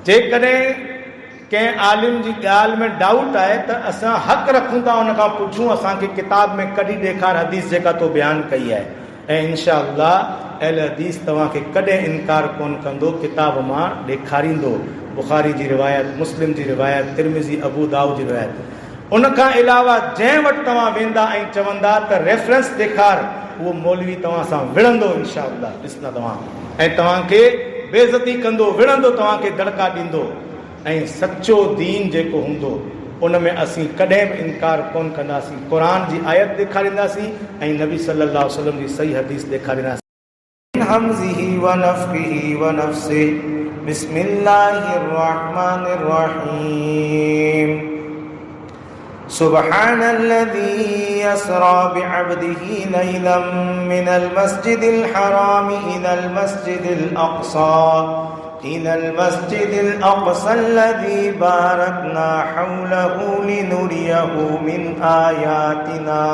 जेकॾहिं कंहिं आलिम जी ॻाल्हि में डाउट आहे त असां हक़ रखूं था उन खां पुछूं असांखे किताब में कॾहिं ॾेखार हदीस जेका तो बयानु कई आहे, ऐं इनशा अल्लाह अहल हदीस तव्हांखे कॾहिं इनकार कोन कंदो, किताब मां ॾेखारींदो। बुखारी जी रिवायत, मुस्लिम जी रिवायत, तिरमिज़ी, अबू दाऊद जी रिवायत। उन खां अलावा जंहिं वटि तव्हां वेंदा ऐं चवंदा त रेफरेंस ॾेखार, उहो मौलवी तव्हां सां विढ़ंदो इनशा अल्लाह। ॾिसंदा तव्हां, ऐं तव्हांखे बेइज़ती कंदो, विढ़ंदो, तव्हांखे दड़का ॾींदो। ऐं सचो दीन जेको हूंदो उन में असीं कॾहिं बि इनकार कोन कंदासीं। क़ुरान जी आयत ॾेखारींदासीं ऐं नबी सल्लल्लाहु अलैहि वसल्लम जी सही हदीस ॾेखारींदासीं। हमज़िही व नफ़्ख़िही व नफ़्सिही, बिस्मिल्लाहिर रहमानिर रहीम। सुब्हानल्लज़ी अस्रा बिअब्दिही लैलन मिनल मस्जिदिल हराम इलल मस्जिदिल अक़सा الذي باركنا حوله لنريه من آياتنا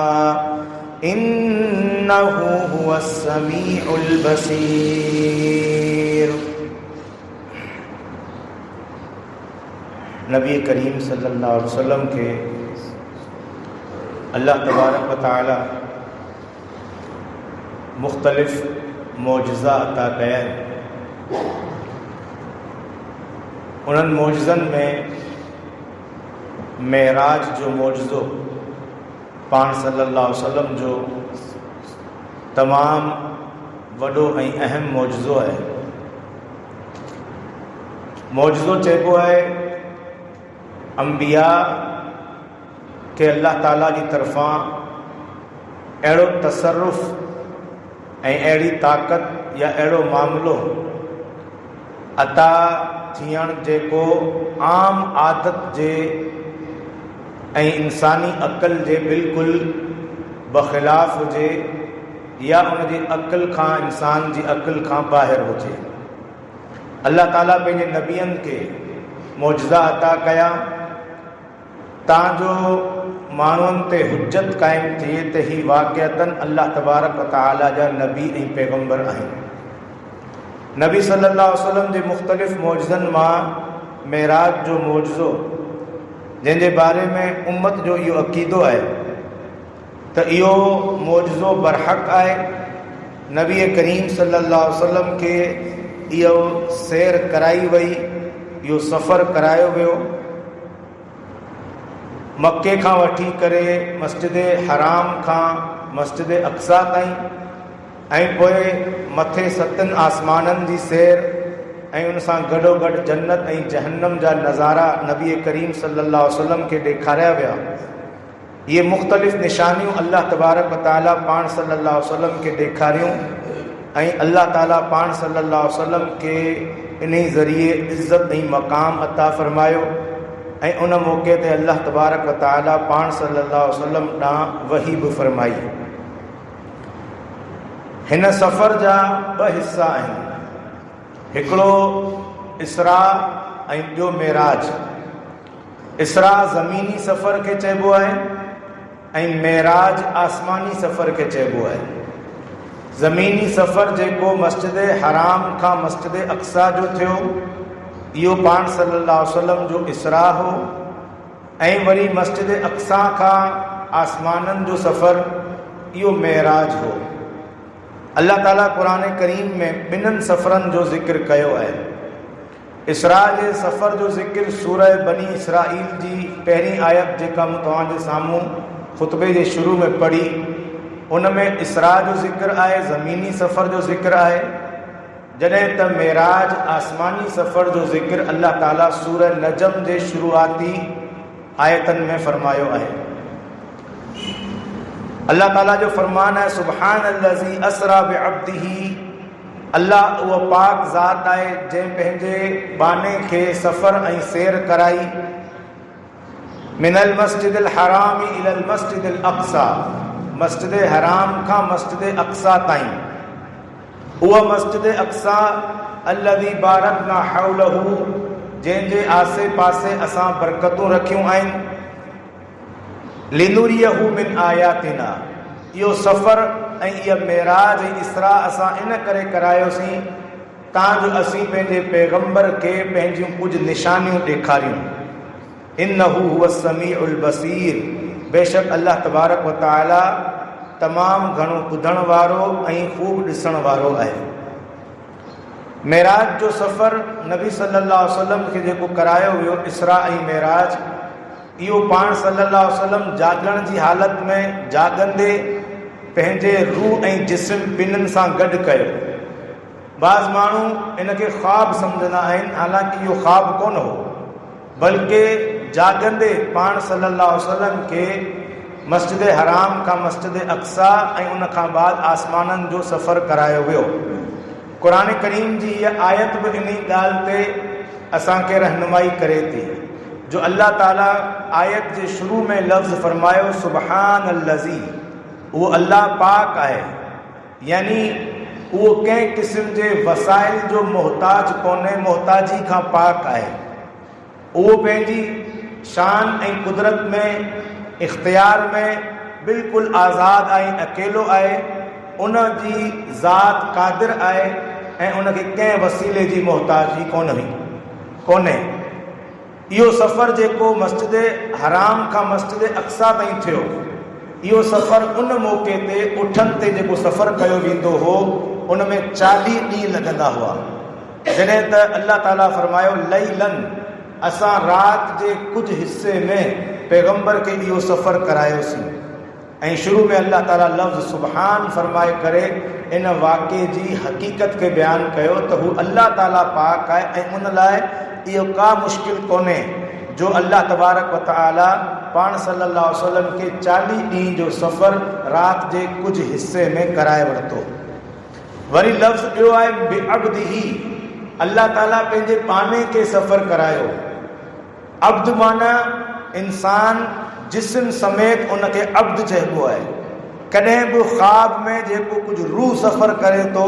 إنه هو السميع البصير۔ नबी करीम सल्लल्लाहु अलैहि वसल्लम के अल्लाह तबारक व तआला मुख्तलिफ मौजज़ा अता कया। उन्हनि मौजज़नि में मेराज जो मौजज़ो पाण सल्लल्लाहु अलैहि वसल्लम जो तमामु वॾो ऐं अहम मौजज़ो आहे। मौजज़ो चइबो आहे अंबिया के अल्लाह ताला जी तरफ़ां अहिड़ो तसरुफ़ ऐं अहिड़ी ताक़त या अहिड़ो मामिलो अता थियण जेको आम आदत जे ऐं इंसानी अक़ल जे बिल्कुलु बख़िलाफ़ हुजे या उन जी अक़ल खां, इंसान जी अक़ल खां ॿाहिरि हुजे। अल्लाह ताला पंहिंजे नबियनि खे मौजज़ा अता कया तांजो माण्हुनि ते हुज्जत क़ाइमु थिए त ही वाक़िअतन अल्लाह तबारक व तआला जा नबी ऐं पैगम्बर आहिनि। नबी सल्लल्लाहु अलैहि वसल्लम जे मुख़्तलिफ़ मौजज़नि मां मेराज जो मौजज़ो, जंहिंजे बारे में उम्मत जो इहो अक़ीदो आहे त इहो मौजज़ो बरहक़ आहे। नबी करीम सल्लल्लाहु अलैहि वसल्लम खे इहो सैर कराई वई, इहो सफ़र करायो वियो मक्के खां वठी करे मस्जिद हराम खां मस्जिद अक़सा ताईं, ऐं पोइ मथे 7 आसमाननि जी सैर ऐं उन सां गॾोगॾु जन्नत ऐं जहन्नम जा नज़ारा नबी करीम सल्लल्लाहु अलैहि वसल्लम खे ॾेखारिया विया। इहे मुख़्तलिफ़ निशानियूं अल्लाह तबारक व तआला पाण सल्लल्लाहु अलैहि वसल्लम खे ॾेखारियूं ऐं अल्लाह ताला पाण सल्लल्लाहु अलैहि वसल्लम खे इन ज़रिए इज़्ज़त ऐं मक़ाम अता फ़रमायो। ऐं उन मौक़े ते अल्लाह तबारक व तआला पाण सल्लल्लाहु अलैहि वसल्लम ॾांहुं वही बि फ़रमाई। हिन सफ़र जा 2 हिस्सा आहिनि, हिकिड़ो इसरा ऐं ॿियो मेराज। इसरा ज़मीनी सफ़र खे चइबो आहे ऐं मेराज आसमानी सफ़र खे चइबो आहे। ज़मीनी सफ़र जेको मस्जिद हराम खां मस्जिद अक़सा जो थियो, इहो पाण सल्लल्लाहु अलैहि वसल्लम जो इसरा हो, ऐं वरी मस्जिद अक़सा खां आसमाननि जो सफ़र इहो मेराज हो। अल्लाह ताला क़ुरान करीम में 2 सफ़रनि जो ज़िक्र कयो आहे। इसरा जे सफ़र जो ज़िक्र सूरह बनी इसराईल जी पहिरीं आयत जेका मूं तव्हांजे साम्हूं ख़ुतबे जे शुरू में पढ़ी, उन में इसरा जो ज़िक्र आहे, ज़मीनी सफ़र जो ज़िक्र आहे। जॾहिं त मेराज आसमानी सफ़र जो ज़िक्र अल्लाह ताला सूरह नजम जे शुरूआती आयतनि में फ़रमायो आहे। अल्लाह ताला जो फ़रमान आहे, सुब्हानल्लज़ी अस्रा बिअब्दिही, अल्लाह उहो पाक ज़ात आहे जंहिं पंहिंजे बाने खे सफ़र ऐं सैर कराई मिनल मस्जिदिल हराम इलल मस्जिदिल अक़सा, मस्जिद हराम खां मस्जिद अक़सा ताईं। उहा मस्जिद अक़सा अल्लज़ी बारकना हौलहू, जंहिंजे आसे पासे असां बरकतूं रखियूं आहिनि, लिनुरियहू मिन आयातिना। इहो सफ़र ऐं इहा मेराज ऐं इसरा असां इन करे करायोसीं तां जो असीं पंहिंजे पैगंबर खे पंहिंजियूं कुझु निशानियूं ॾेखारियूं। इन्नहु हुव समीउल बसीर, बेशक अल्लाह तबारक व तआला तमामु घणो ॿुधण वारो ऐं ख़ूब ॾिसण वारो आहे। मेराज जो सफ़र नबी सल्लल्लाहु अलैहि वसल्लम खे जेको करायो वियो, इसरा ऐं मेराज, इहो पाण सल्लल्लाहु अलैहि वसल्लम जाॻण जी हालत में जाॻंदे पंहिंजे रूह ऐं जिस्म ॿिन्हिनि सां गॾु कयो। बाज़ माण्हू इनखे ख़्वाब सम्झंदा आहिनि, हालांकि इहो ख़्वाब कोन हो, बल्कि जाॻंदे पाण सल्लल्लाहु अलैहि वसल्लम खे मस्जिद हराम खां मस्जिद अक़सा ऐं उन खां बाद आसमाननि जो सफ़र करायो वियो। क़ुरान करीम जी इहा आयत बि इन ॻाल्हि ते असांखे रहनुमाई करे थी, जो अल्लाह ताला आयत जे शुरू में लफ़्ज़ फरमायो सुबहानल्लज़ी, उहो अल्लाह पाक आहे, यानी उहो कंहिं क़िस्म जे वसाइल जो मोहताज कोन्हे, मोहताजी खां पाक आहे। उहो पंहिंजी शान ऐं कुदरत में, इख्तियार में बिल्कुलु आज़ादु ऐं अकेलो आहे। उन जी ज़ात क़ादिर आहे ऐं उनखे कंहिं वसीले जी मोहताजी कोन्हे। इहो सफ़र जेको मस्जिद हराम खां मस्जिद अक़सा ताईं थियो, इहो सफ़र उन मौक़े ते उठनि ते जेको सफ़र कयो वेंदो हो, उन में 40 ॾींहं लॻंदा हुआ। जॾहिं त अल्लाह ताला फरमायो लैलन, असां राति जे कुझु हिस्से में पैगंबर खे इहो सफ़र करायोसीं। ऐं शुरू में अल्लाह ताला लफ़्ज़ सुबहान फरमाए करे इन वाक़े जी हक़ीक़त खे बयानु कयो त हू अल्लाह ताला पाक आहे ऐं उन लाइ इहो का मुश्किल कोन्हे जो अल्लाह तबारक व तआला पाण सल्लल्लाहु अलैहि वसल्लम खे 40 ॾींहं जो सफ़र राति जे कुझु हिस्से में कराए वरितो। वरी लफ़्ज़ ॿियो आहे बिअब्दिही, अल्लाह ताला पंहिंजे पाने खे सफ़र करायो। अब्द माना इंसान, जिस्म समेत उनखे अब्द चइबो आहे। कॾहिं बि ख़्वाब में जेको कुझु रूह सफ़र करे थो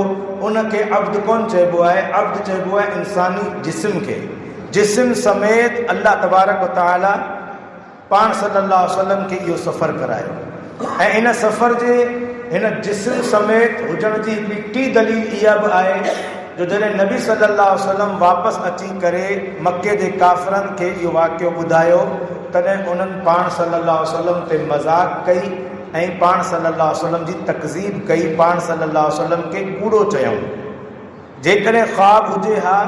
उनखे अब्द कोन चइबो आहे, अब्द चइबो आहे इंसानी जिस्म खे। जिस्म समेत अल्लाह तबारक व तआला पाण सल्लल्लाहु अलैहि वसल्लम खे इहो सफ़र करायो। ऐं इन सफ़र जे हिन जिस्म समेत हुजण जी ॿी दलील इहा बि आहे, जो जॾहिं नबी सल्लल्लाहु अलैहि वसल्लम वापसि अची करे मके जे काफ़िरनि खे इहो वाक़ियो ॿुधायो, तॾहिं उन्हनि पाण सल्लल्लाहु अलैहि वसल्लम ते मज़ाक़ कई ऐं पाण सल्लल्लाहु अलैहि वसल्लम जी तकज़ीब कई, पाण सल्लल्लाहु अलैहि वसल्लम खे कूड़ो चयऊं। जेकॾहिं ख़्वाब हुजे हा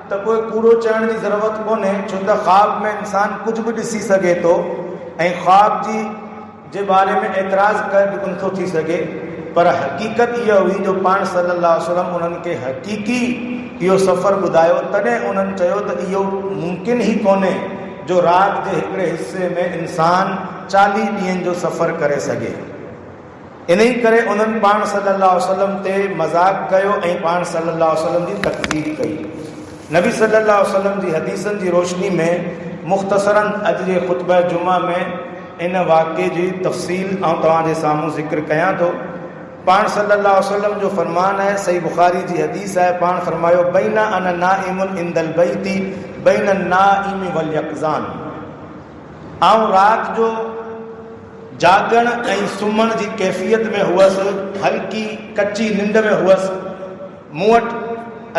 त पोइ कूड़ो चवण जी ज़रूरत कोन्हे, छो त ख़्वाब में इंसान कुझु बि ॾिसी सघे थो ऐं ख़्वाब जे बारे में एतिराज़ कर बि कोन थो थी सघे। पर हक़ीक़त इहा हुई जो पाण सल्लल्लाहु अलैहि वसल्लम उन्हनि खे हक़ीक़ी इहो सफ़र ॿुधायो, तॾहिं उन्हनि चयो त इहो मुमकिन ई कोन्हे जो राति जे हिकिड़े हिस्से में इंसान 40 ॾींहंनि जो सफ़र करे सघे। इन ई करे उन्हनि पाण सल्लल्लाहु अलैहि वसल्लम ते मज़ाक़ कयो ऐं पाण सल्लल्लाहु अलैहि वसल्लम जी तकज़ीब कई। नबी सल्लल्लाहु अलैहि वसल्लम जी हदीसनि जी रोशनी में मुख़्तसरन अॼु जे ख़ुतबा जुमा में इन वाक़े जी तफ़सील ऐं तव्हांजे साम्हूं ज़िक्र कयां थो। पाण सल्लल्लाहु अलैहि वसल्लम जो फरमान आहे, सही बुखारी जी हदीस आहे, पाण फरमायो बैना अना नाइमुन इंदल बैती बैन नाइम वल यक़ज़ान, ऐं राति जो जागण ऐं सुम्हण जी कैफ़ियत में हुअसि, हल्की कच्ची निंड में हुअसि। मूं वटि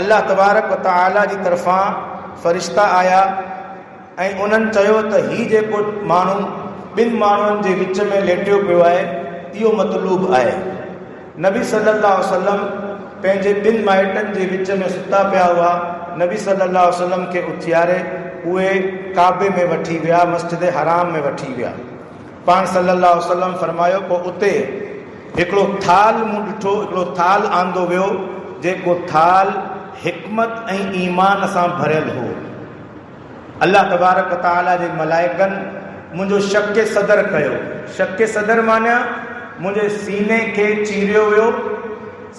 अल्लाह तबारक व तआला जी तरफ़ां फ़रिश्ता आया ऐं उन्हनि चयो त हीउ जेको माण्हू ॿिनि माण्हुनि जे विच में लेटियो पियो आहे, इहो मतलूब आहे। नबी सल्लल्लाहु अलैहि वसल्लम पंहिंजे ॿिनि माइटनि जे विच में सुता पिया हुआ। नबी सल्लल्लाहु अलैहि वसल्लम खे उथियारे उहे काबे में वठी विया, मस्जिद हराम में वठी विया। पाण सल्लल्लाहु अलैहि वसल्लम फरमायो, पोइ उते हिकिड़ो थाल मूं ॾिठो, हिकिड़ो थाल आंदो वियो, जेको थाल हिकमत ऐं ईमान सां भरियल हो। अल्लाह तबारक व तआला जे मलाइकनि मुंहिंजो शक सदर कयो। शक सदर माना मुंहिंजे सीने खे चीरियो वियो,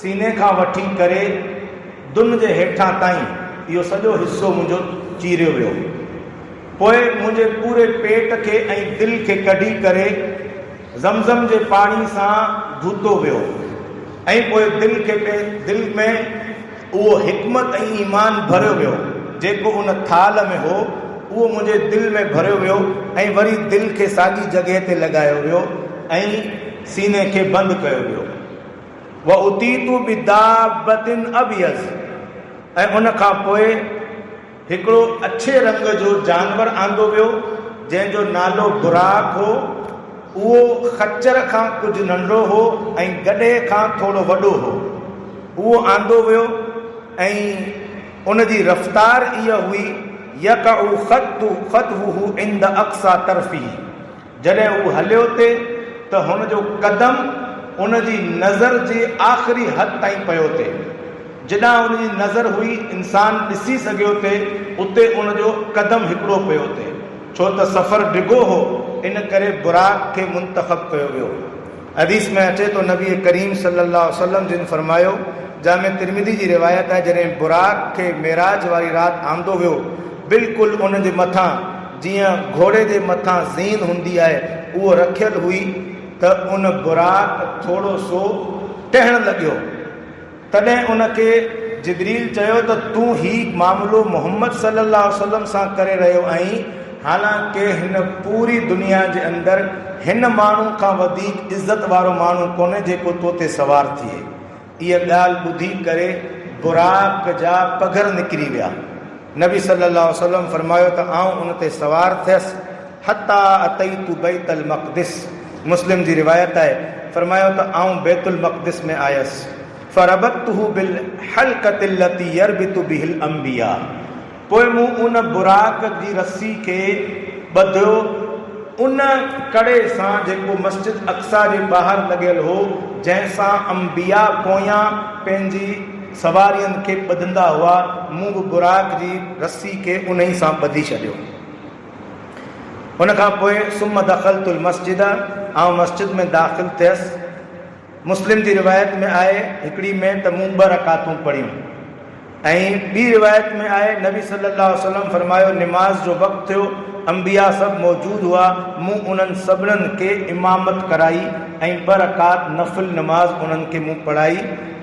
सीने खां वठी करे दुन जे हेठां ताईं इहो सॼो हिसो मुंहिंजो चीरियो वियो। पोइ मुंहिंजे पूरे पेट खे ऐं दिलि खे कढी करे ज़मज़म जे पाणी सां धोतो वियो ऐं पोइ दिलि में उहो हिकमत ऐं ईमान भरियो वियो जेको उन थाल में हो, उहो मुंहिंजे दिलि में भरियो वियो ऐं वरी दिलि खे साॻी जॻह ते लॻायो वियो ऐं सीने खे बंदि कयो वियो। व उतीतु बिदाबतिन अबियज़, ऐं उन खां पोइ हिकिड़ो अछे रंग जो जानवर आंदो वियो जंहिंजो नालो बुराक हो। उहो खच्चर खां कुझु नंढो हो ऐं गॾे खां थोरो वॾो हो। उहो आंदो वियो ऐं उन जी रफ़्तार इहा हुई यक़उ ख़तवहु इंद अक़सा तरफ़ी। जॾहिं उहो हलियो ते त हुन जो क़दम उन जी नज़र जे आख़िरी हद ताईं पियो ते। जॾां उन जी नज़र हुई इंसान ॾिसी सघियो ते उते उन जो क़दम हिकिड़ो पियो ते, छो त सफ़र डिघो हो, इन करे बुराक खे मुंतख़ब कयो वियो। हदीस में अचे तो नबी करीम सल्लल्लाहु अलैहि वसल्लम जिन फरमायो, जामे तिरमिज़ी जी रिवायत आहे, जॾहिं बुराक खे मेराज वारी राति आंदो वियो, बिल्कुलु उन जे मथां जीअं घोड़े जे मथां ज़ीन हूंदी आहे उहो रखियल हुई, त उन बुराक थोरो सो टहण लॻियो। तॾहिं उनखे जिब्रील चयो त तूं ही मामिलो मुहम्मद सल्लल्लाहु अलैहि वसल्लम सां करे रहियो आहीं, हालांकि हिन पूरी दुनिया जे अंदरि हिन माण्हू खां वधीक इज़त वारो माण्हू कोन्हे जेको तो ते सवार थिए। इहा ॻाल्हि ॿुधी करे बुराक जा पघर निकिरी विया। नबी सल्लल्लाहु अलैहि वसल्लम फरमायो त आउं उन ते सवार थियसि हता अतईतु बैतुल मक़दिस। मुस्लिम जी रिवायत आहे, फरमायो त आउं बैतुल मक़दिस में आयसि। फरबतहु बिल हलकति लती यरबितु बिहिल अंबिया। पोइ मूं उन बुराक जी रस्सी खे ॿधियो उन कड़े सां जेको मस्जिद अक्सा जे ॿाहिरि लॻियल हो, जंहिंसां अंबिया पोयां पंहिंजी सवारियुनि खे ॿधंदा हुआ। मूं बि बुराक जी रस्सी खे उन ई सां ॿधी छॾियो। उन खां पोइ सुम दख़लतुल मस्जिद, ऐं मस्जिद में दाख़िल थियसि। मुस्लिम जी रिवायत में आहे हिकिड़ी में त मूं 2 रकातूं पढ़ियूं, ऐं ॿी रिवायत में आहे नबी सल्लल्लाहु अलैहि वसल्लम फरमायो निमाज़ जो वक़्तु थियो, अंबिया सभु मौजूदु हुआ, मूं उन्हनि सभिनीनि खे इमामत कराई ऐं 2 रकात नफ़िल नमाज़ उन्हनि खे मूं पढ़ाई।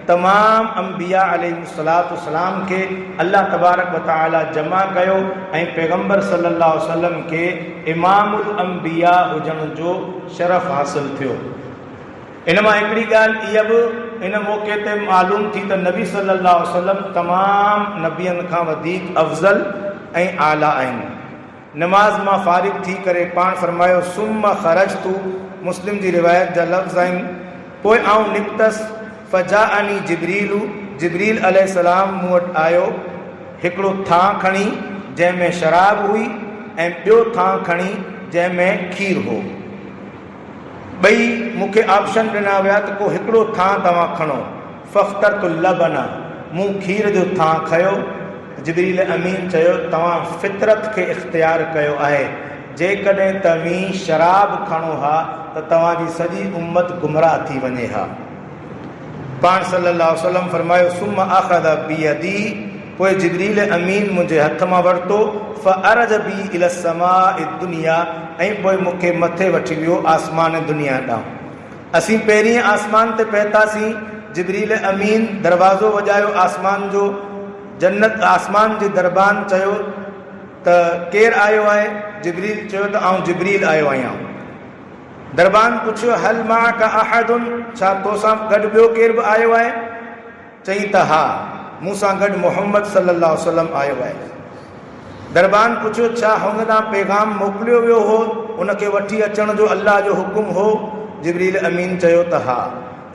तमामु अंबिया अलैहिस्सलाम खे अल्लाह तबारक व तआला जमा कयो ऐं पैगम्बर सल्लल्लाहु अलैहि वसल्लम खे इमामुल अंबिया हुजण जो शरफ़ हासिल थियो। इन मां हिकिड़ी ॻाल्हि इहा बि इन मौक़े ते मालूम थी त नबी सल्लल्लाहु अलैहि वसल्लम तमामु नबियनि खां वधीक अफ़ज़ल ऐं आला आहिनि। नमाज़ मां फ़ारिग़ थी करे पाण फरमायो सुम्मा ख़रजतु। मुस्लिम जी रिवायत जा लफ़्ज़ आहिनि, पोइ आउं निकितसि फ़जाअनी जिब्रीलु, जिब्रील अलैहिस्सलाम मूं वटि आयो हिकिड़ो थां खणी जंहिंमें शराब हुई ऐं ॿियो थां खणी जंहिंमें खीर हो। ॿई मूंखे ऑप्शन ॾिना विया त को हिकिड़ो थां तव्हां खणो। फ़ख्तरतुल लबना, मूं खीर जो थां खयो। जिब्रील अमीन चयो तव्हां फितरत खे इख़्तियार कयो आहे, जेकॾहिं तव्हीं शराब खणो हा त तव्हांजी सॼी उम्मत गुमराह थी वञे हा। पाण सल्लल्लाहु अलैहि वसल्लम फरमायो सुम्मा अख़ज़ बियदी, पोइ जिब्रील अमीन मुंहिंजे हथ मां वरितो। फ़अरज बी इला समाए दुनिया, ऐं पोइ मूंखे मथे वठी वियो आसमान दुनिया ॾांहुं। असीं पहिरीं आसमान ते पहुतासीं, जिब्रील अमीन दरवाज़ो वॼायो आसमान जो। जन्नत आसमान जे दरबान चयो त केरु आयो आहे? जिब्रील चयो त आउं जिब्रील आयो आहियां। दरबान पुछियो हल माअक अहदुन, छा तोसां गॾु ॿियो केरु बि आयो आहे? चई त हा, मूं सां गॾु मुहम्मद सल्लल्लाहु अलैहि वसल्लम आयो आहे। दरबान पुछियो छा हुन ॾांहुं पैगाम मोकिलियो वियो हो, उनखे वठी अचण जो अल्लाह जो हुकुम हो? जिब्रील अमीन चयो त हा।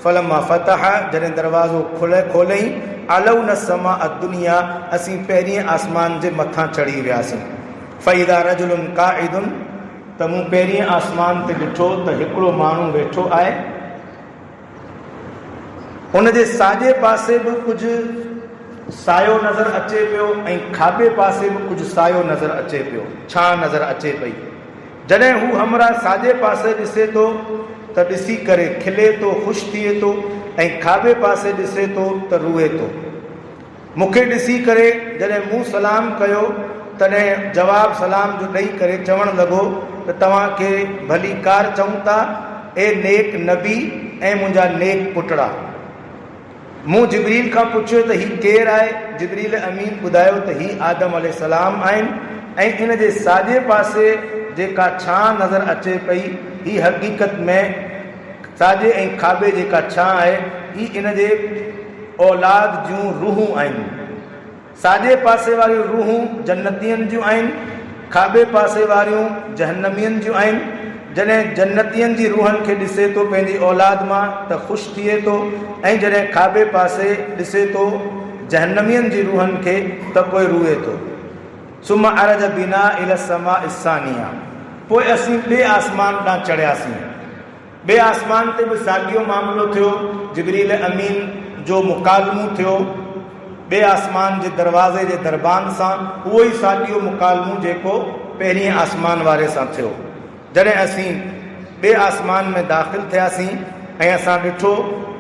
फलमा फतह, जॾहिं दरवाज़ो खोलई अलौन समा दुनिया, असीं पहिरीं आसमान जे मथां चढ़ी वियासीं। फ़इदा रजुलुन क़ाइदुन, त मूं पहिरीं आसमान ते ॾिठो त हिकिड़ो माण्हू वेठो आहे। उन जे साॼे पासे बि कुझु सायो नज़र अचे पियो ऐं खाॿे पासे बि कुझु सायो नज़र अचे पियो, छां नज़र अचे पई। जॾहिं हू हमरा साॼे पासे ॾिसे थो त ॾिसी करे खिले थो, ख़ुशि थिए थो, ऐं खाॿे पासे ॾिसे थो त रूए थो। मूंखे ॾिसी करे जॾहिं मूं सलाम कयो तॾहिं जवाब सलाम जो ॾेई करे चवणु लॻो त तव्हांखे भली कार चऊं था ए नेक नबी ऐं मुंहिंजा नेक पुटड़ा। मूं जिब्रील खां पुछियो त हीउ केरु आहे? जिब्रील अमीन ॿुधायो त हीउ आदम अलैहिस्सलाम आहिनि, ऐं इन जे साॼे पासे जेका छां नज़र अचे पई ही हक़ीक़त में साॼे ऐं खाॿे जेका छां आहे ही इन जे औलाद जूं रूहूं आहिनि। साॼे पासे वारियूं रूहूं जन्नतियुनि जूं आहिनि, खाॿे पासे वारियूं जहन्नमियुनि जूं आहिनि। जॾहिं जन्नतियुनि जी रूहनि खे ॾिसे थो पंहिंजी औलाद मां त ख़ुशि थिए थो, ऐं जॾहिं खाॿे पासे ॾिसे थो जहन्नमियुनि जी रूहनि खे त पोइ रूए थो। सुम अरज बिना इल समा इसानिया, पोइ असीं ॿिए आसमान ॾांहुं चढ़ियासीं। ॿिए आसमान ते बि साॻियो मामिलो थियो, जिब्रील अमीन जो मुकालमो थियो ॿिए आसमान जे दरवाज़े जे दरबान सां, उहो ई साॻियो मुकालमो जेको पहिरीं आसमान वारे सां थियो। जॾहिं असीं ॿिए आसमान में दाख़िल थियासीं ऐं असां ॾिठो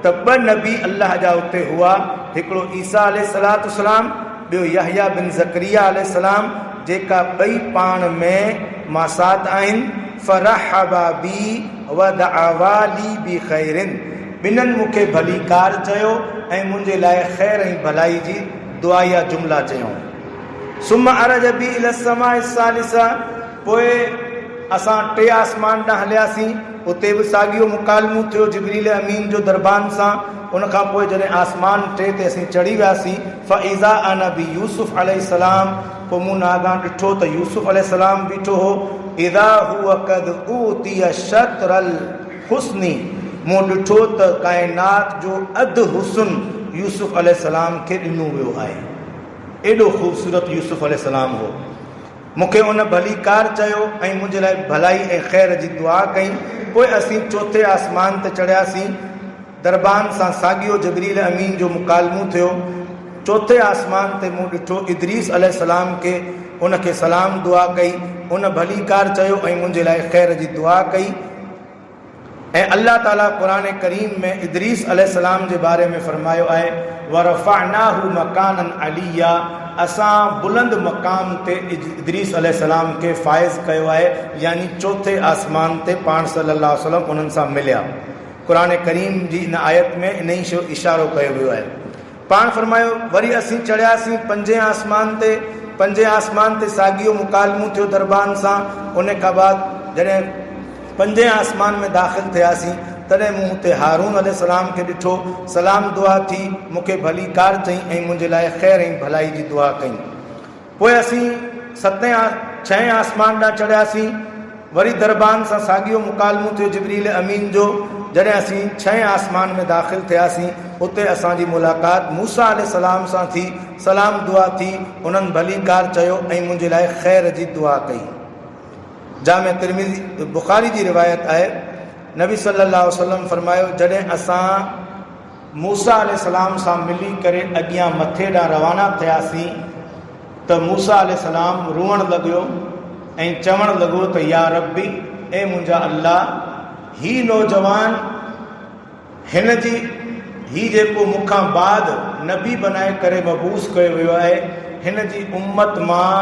त ॿ नबी अलाह जा उते हुआ, हिकिड़ो ईसा अलैहिस्सलाम, ॿियो यहया बिन ज़करिया अलैहिस्सलाम, जेका ॿई पाण में मासात आहिनि। फरहबा बी व दअवा ली बि खैरिन, ॿिन्हनि मूंखे भलीकार चयो ऐं मुंहिंजे लाइ ख़ैर ऐं भलाई जी दुआ या जुमला चयूं। सुम अरज बी इल समा सालिसा, पोइ असां टे आसमान ॾांहुं हलियासीं, उते बि साॻियो मुकालमो थियो जिब्रील अमीन जो दरबान सां। उनखां पोइ जॾहिं आसमान टे ते असीं चढ़ी वियासीं, फ़इज़ा अना बि यूसुफ अलैहिस्सलाम, पोइ मूं नागां ॾिठो त यूसुफ अलैहिस्सलाम बीठो हो। इज़ा हुव क़द ऊतिय शत्रल हुस्नी, मूं ॾिठो त काइनात जो अधु हुस्न यूसुफ अलैहिस्सलाम खे ॾिनो वियो आहे। एॾो ख़ूबसूरत यूसुफ अलैहिस्सलाम हो। मूंखे उन भलीकार चयो ऐं मुंहिंजे लाइ भलाई ऐं ख़ैर जी दुआ कई। पोइ असीं चौथे आसमान ते चढ़ियासीं, दरबान सां साॻियो जिब्रील अमीन जो मुकालमो थियो। चौथे आसमान ते मूं ॾिठो इदरीस अलैहिस्सलाम खे, उनखे सलाम दुआ कई, उन भलीकार चयो ऐं मुंहिंजे लाइ ख़ैर जी दुआ कई। ऐं अल्लाह ताला क़ुरान करीम में इदरीस अलैहिस्सलाम जे बारे में फरमायो आहे, वरफ़अनाहु मकानन अलिया, असां बुलंद मक़ाम ते इदरीस अलैहिस्सलाम खे फ़ाइज़ कयो आहे, यानी चौथे आसमान ते पाण सल्लल्लाहु अलैहि वसल्लम उन्हनि सां मिलिया। क़ुरान करीम जी इन आयत में इन ई इशारो कयो वियो आहे। पाण फरमायो वरी असीं चढ़ियासीं पंजे आसमान ते। पंजे आसमान ते साॻियो मुकालमो थियो दरबान सां। उन खां बाद जॾहिं पंजे आसमान में दाख़िल थियासीं, तॾहिं मूं हुते हारून अलैहिस्सलाम खे ॾिठो, सलाम दुआ थी, मूंखे भलीकार चई ऐं मुंहिंजे लाइ ख़ैर ऐं भलाई जी दुआ कई। पोइ असीं छहें आसमान ॾांहुं चढ़ियासीं, वरी दरबान सां साॻियो मुकालमो थियो जिब्रील अमीन जो। जॾहिं असीं छहें आसमान में दाख़िल थियासीं, उते असांजी मुलाक़ात मूसा अलैहिस्सलाम सां थी, सलाम दुआ थी, उन्हनि भलीकार चयो ऐं मुंहिंजे लाइ ख़ैर जी दुआ कई। जामे तिरमिज़ी बुखारी जी रिवायत आहे, नबी सल्लल्लाहु अलैहि वसल्लम फरमायो, जॾहिं असां मूसा अलैहिस्सलाम सां मिली करे अॻियां मथे ॾांहुं रवाना थियासीं त मूसा अलैहिस्सलाम रोअणु लॻियो ऐं चवणु लॻो त या रब्बी, ए मुंहिंजा अल्लाह, ही नौजवान ही जेको मूंखां बाद नबी बनाए करे मबूस कयो वियो आहे, हिन जी उम्मत मां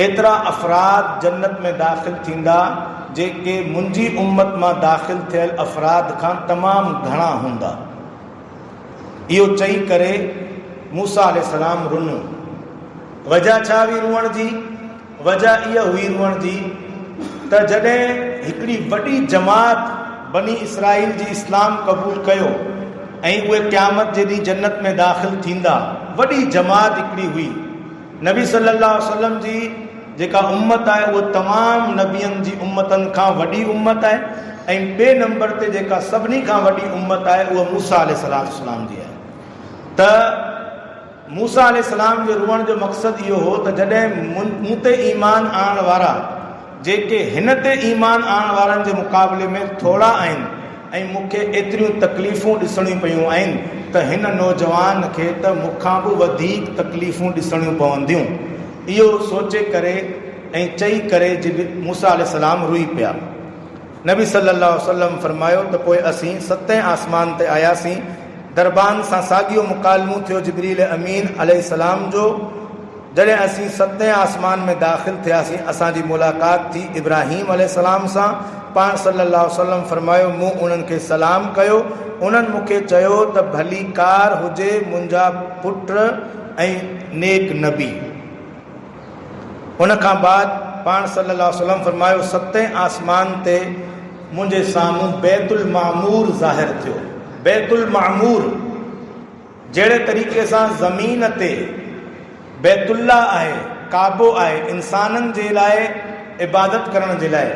एतिरा अफ़राद जन्नत में दाख़िल थींदा जेके मुंहिंजी उम्मत मां दाख़िल थियल अफ़राद खां तमामु घणा हूंदा। इहो चई करे मूसा अलैहिस्सलाम रुनो। वजह छा हुई रुअण जी? वजह इहा हुई रुअण जी त जॾहिं हिकिड़ी वॾी जमात बनी इसराइल जी इस्लाम क़बूल कयो ऐं उहे क़यामत जे ॾींहुं जन्नत में दाख़िल थींदा, वॾी जमात हिकिड़ी हुई। नबी सल्लल्लाहु अलैहि वसल्लम जी जेका उम्मत आहे उहा तमामु नबियनि जी उम्मतनि खां वॾी उम्मत आहे, ऐं ॿिए नंबर ते जेका सभिनी खां वॾी उम्मत आहे उहा मूसा अलैहिस्सलाम जी आहे। त मूसा अलैहिस्सलाम जो रुअण जो मक़सदु इहो हो त जॾहिं मूं ते ईमान आणण वारा जेके हिन ते ईमान आणण वारनि जे मुक़ाबले में थोरा आहिनि ऐं मूंखे एतिरियूं तकलीफ़ूं ॾिसणियूं पियूं आहिनि, त हिन नौजवान खे त मूंखां बि वधीक तकलीफ़ूं ॾिसणियूं पवंदियूं। इहो सोचे करे ऐं चई करे मूसा अलैहिस्सलाम रुई पिया। नबी सल्लल्लाहु अलैहि वसल्लम फरमायो त पोइ असीं सतें आसमान ते आयासीं। दरबान सां साॻियो मुकालमो थियो जिब्रील अमीन अलैहिस्सलाम जो। जॾहिं असीं सतें आसमान में दाख़िल थियासीं, असांजी मुलाक़ात थी इब्राहीम अलैहिस्सलाम सां। पाण सल्लल्लाहु अलैहि वसल्लम फरमायो, मूं उन्हनि खे सलाम कयो। उन्हनि मूंखे चयो त भलीकार हुजे मुंहिंजा पुट ऐं नेक नबी। उनखां बाद पाण सल्लल्लाहु अलैहि वसल्लम फरमायो, सतें आसमान ते मुंहिंजे साम्हूं बैतुल मामूर ज़ाहिर थियो। बैतुल मामूर जहिड़े तरीक़े सां ज़मीन ते बैतुल्ला आहे, काबो आहे, इंसाननि जे लाइ इबादत करण जे लाइ।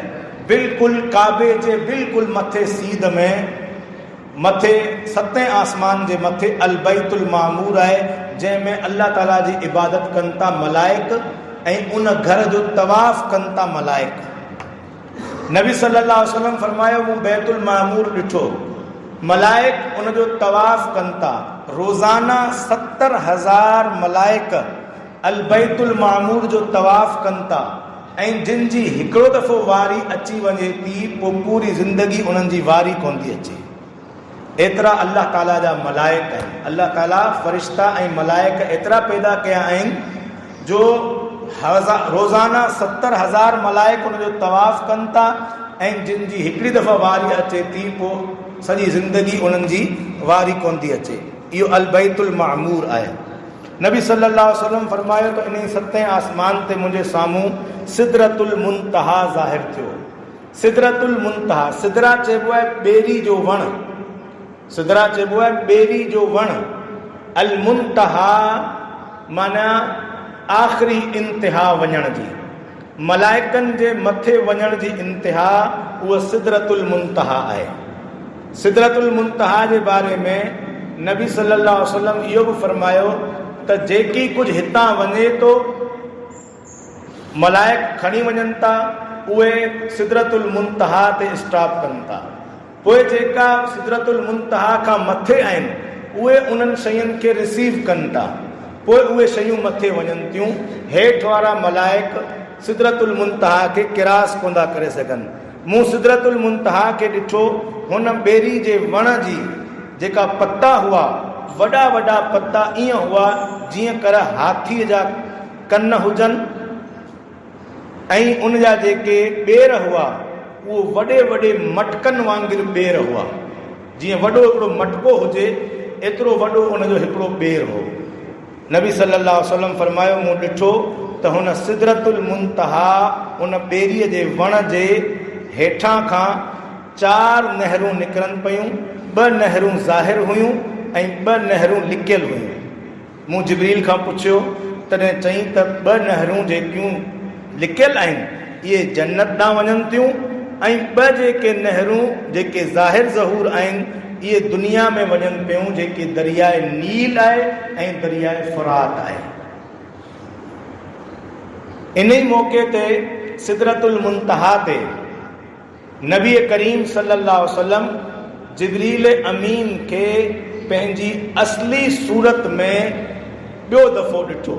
बिल्कुलु काबे जे बिल्कुलु मथे सीध में मथे 7 आसमान जे मथे अल बैतुल मामूर आहे, जंहिंमें अल्लाह ताला जी इबादत कनि था मलाइक ऐं उन घर जो तवाफ़ कनि था मलाइक। नबी सल्लल्लाहु अलैहि वसल्लम फरमायो, मूं बैतुल मामूर ॾिठो, मलाइक उन जो तवाफ़ कनि था। रोज़ाना 70,000 मलाइक अल बैतुल मामूर जो तवाफ़ कनि था, ऐं जिन जी हिकिड़ो दफ़ो वारी अची वञे थी, पोइ पूरी ज़िंदगी उन्हनि जी वारी कोन थी अचे। एतिरा अल्लाह ताला जा मलाइक आहिनि। अल्लाह ताला फ़रिश्ता ऐं मलाइक एतिरा पैदा कया आहिनि जो रोज़ाना 70,000 मलाइक उन जो तवाफ़ कनि था, ऐं जिन जी हिकिड़ी दफ़ा वारी अचे थी, पोइ सॼी ज़िंदगी उन्हनि जी वारी कोन थी अचे। इहो अल बैतुल मामूर आहे। नबी सल्लल्लाहु अलैहि वसल्लम फरमायो त इन 7 आसमान ते मुंहिंजे साम्हूं सिदरतुल मुंतहा ज़ाहिर थियो। सिदरतुल मुंतहा, सिदरा चइबो आहे ॿेरी जो वण, सिदरा चइबो आहे ॿेरी जो वण। अल मुंतहा माना आख़िरी इंतिहा वञण जी, मलाइकनि जे मथे वञण जी इंतिहा, उहा सिदरतुल मुंतहा आहे। सिदरतुल मुंतहा जे बारे में नबी सल्लल्लाहु अलैहि वसल्लम इहो बि फरमायो त जेकी कुझु हितां वञे थो मलाइक खणी वञनि था, उहे सिदरतुल मुंतहा ते स्टॉप कनि था। पोइ जेका सिदरतुल मुंतहा खां मथे आहिनि, उहे उन्हनि शयुनि खे रिसीव कनि था, पोइ उहे शयूं मथे वञनि थियूं। हेठि वारा मलाइक सिदरतुल मुंतहा खे किरास कोन था करे सघनि। मूं सिदरतुल मुंतहा खे ॾिठो, हुन ॿेरी जे वण जी जेका पता हुआ, वॾा वॾा पता ईअं हुआ जीअं कर हाथीअ जा कन हुजनि, ऐं उन जा जेके ॿेर हुआ उहो वॾे वॾे मटकनि वांगुरु ॿेर हुआ। जीअं वॾो हिकिड़ो मटको हुजे, एतिरो वॾो उनजो हिकिड़ो ॿेर हो। नबी सल्लल्लाहु अलैहि वसल्लम फरमायो, मूं ॾिठो त हुन सिदरतुल मुंतहा उन ॿेरीअ जे वण जे हेठां खां 4 नहरूं निकिरनि पियूं। 2 नहरूं ज़ाहिर हुयूं ऐं 2 नहरूं लिकियल हुयूं। मूं जिब्रील खां पुछियो, तॾहिं चई त 2 नहरूं जेकियूं लिकियल आहिनि इहे जन्नत ॾांहुं वञनि थियूं, ऐं 2 जेके नहरूं जेके ज़ाहिर ज़हूर आहिनि इहे दुनिया में वञनि पियूं, जेके दरियाए नील आहे ऐं दरियाए फुरात आहे। इन ई मौक़े ते सिदरतुल मुंतहा ते नबी करीम सल्लल्लाहु अलैहि वसल्लम जिब्रील अमीन खे पंहिंजी असली सूरत में ॿियो दफ़ो ॾिठो।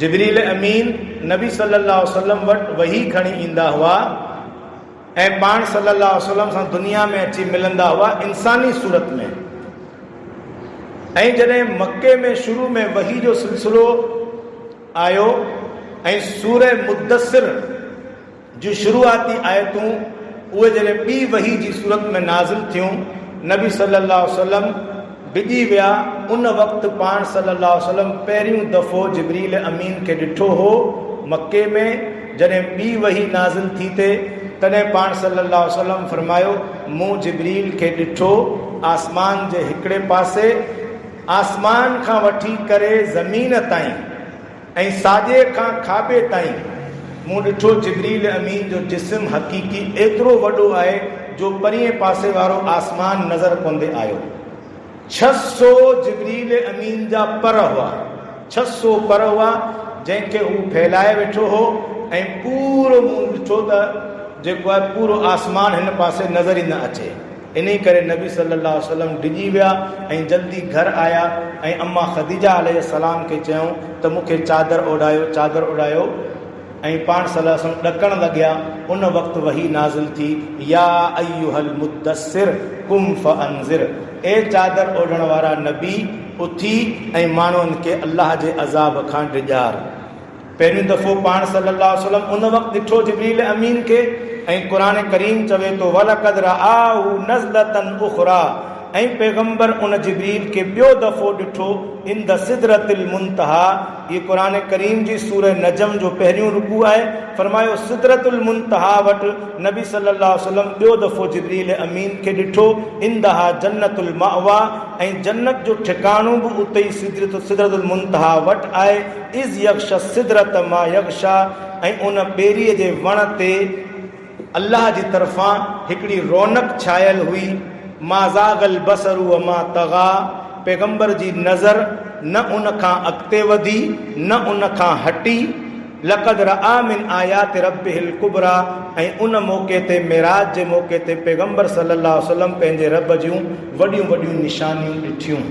जिब्रील अमीन नबी सल्लल्लाहु अलैहि वसल्लम वटि वही खणी ईंदा हुआ ऐं पाण सल्लल्लाहु अलैहि वसल्लम सां दुनिया में अची मिलंदा हुआ इंसानी सूरत में। ऐं जॾहिं मके में शुरू में वही जो सिलसिलो आयो ऐं सूरह मुद्दसिर जी शुरूआती आयतूं उहे जॾहिं ॿी वही जी सूरत में नाज़िल थियूं, नबी सल्लल्लाहु अलैहि वसल्लम डिॼी विया। उन वक़्तु पाण सल्लल्लाहु अलैहि वसल्लम पहिरियों दफ़ो जिब्रील अमीन खे ॾिठो हो मके में। जॾहिं ॿी वही नाज़िल थी थे, तॾहिं पाण सल्लल्लाहु अलैहि वसल्लम फरमायो, मूं जिब्रील खे ॾिठो आसमान जे हिकिड़े पासे, आसमान खां वठी करे ज़मीन ताईं ऐं साॼे खां खाॿे ताईं मूं ॾिठो जिब्रील अमीन जो जिस्म हक़ीक़ी एतिरो वॾो आहे जो परींहं पासे वारो आसमान नज़र कोन्हे आयो। 600 जिब्रील अमीन जा पर हुआ, 600 पर हुआ जंहिंखे हू फैलाए वेठो हो। ऐं पूरो मूं ॾिठो त जेको आहे पूरो आसमान हिन पासे नज़र ई न अचे। इन करे नबी सल्लल्लाहु अलैहि वसल्लम डिॼी विया ऐं जल्दी घर आया ऐं अम्मा ख़दीजा अलैहिस्सलाम खे चयूं त मूंखे चादर ओढ़ायो, चादर ओढ़ायो। ऐं पाण सल्लल्लाहु अलैहि वसल्लम ॾकण लॻिया। उन वक़्तु वही नाज़िल थी, या अय्युहल मुद्दसिर कुम फअंज़िर, ए चादर ओढ़ण वारा नबी उथी ऐं माण्हुनि खे अल्लाह जे अज़ाब खां डिॼार। पहिरियों दफ़ो पाण सल्लल्लाहु अलैहि वसल्लम उन वक़्तु ॾिठो जिब्रील अमीन खे। ऐं क़ुरान करीम चवे थो, वलक़द रआहु नज़लतन उख़रा ऐं पैगंबर उन जिब्रील खे ॿियो दफ़ो ॾिठो इंद सिदरतिल मुंतहा। ये क़ुरान करीम जी सूरह नजम जो पहिरियों रुकू आहे। फरमायो सिदरतुल मुंतहा वटि नबी सल्लल्लाहु अलैहि वसल्लम ॿियो दफ़ो जिब्रील अमीन खे ॾिठो। इंदहा जन्नतुल मावा, ऐं जन्नत जो ठिकाणो बि उते ई सिदरतुल मुंतहा वटि आहे। इज़ यक्शा सिदरत मा यक्शा, ऐं उन ॿेरीअ जे वण ते अल्लाह जी तरफ़ां हिकिड़ी रौनक छायल हुई। मा ज़ागल बसरु व मा तग़ा, पैगंबर जी नज़र न उन खां अॻिते वधी न उन खां हटी। लक़द रआ मिन आयात रब्बिहिल कुबरा, ऐं उन मौक़े ते मेराज जे मौक़े ते पैगंबर सल्लल्लाहु अलैहि वसल्लम पंहिंजे रब जूं वॾियूं वॾियूं निशानियूं ॾिठियूं।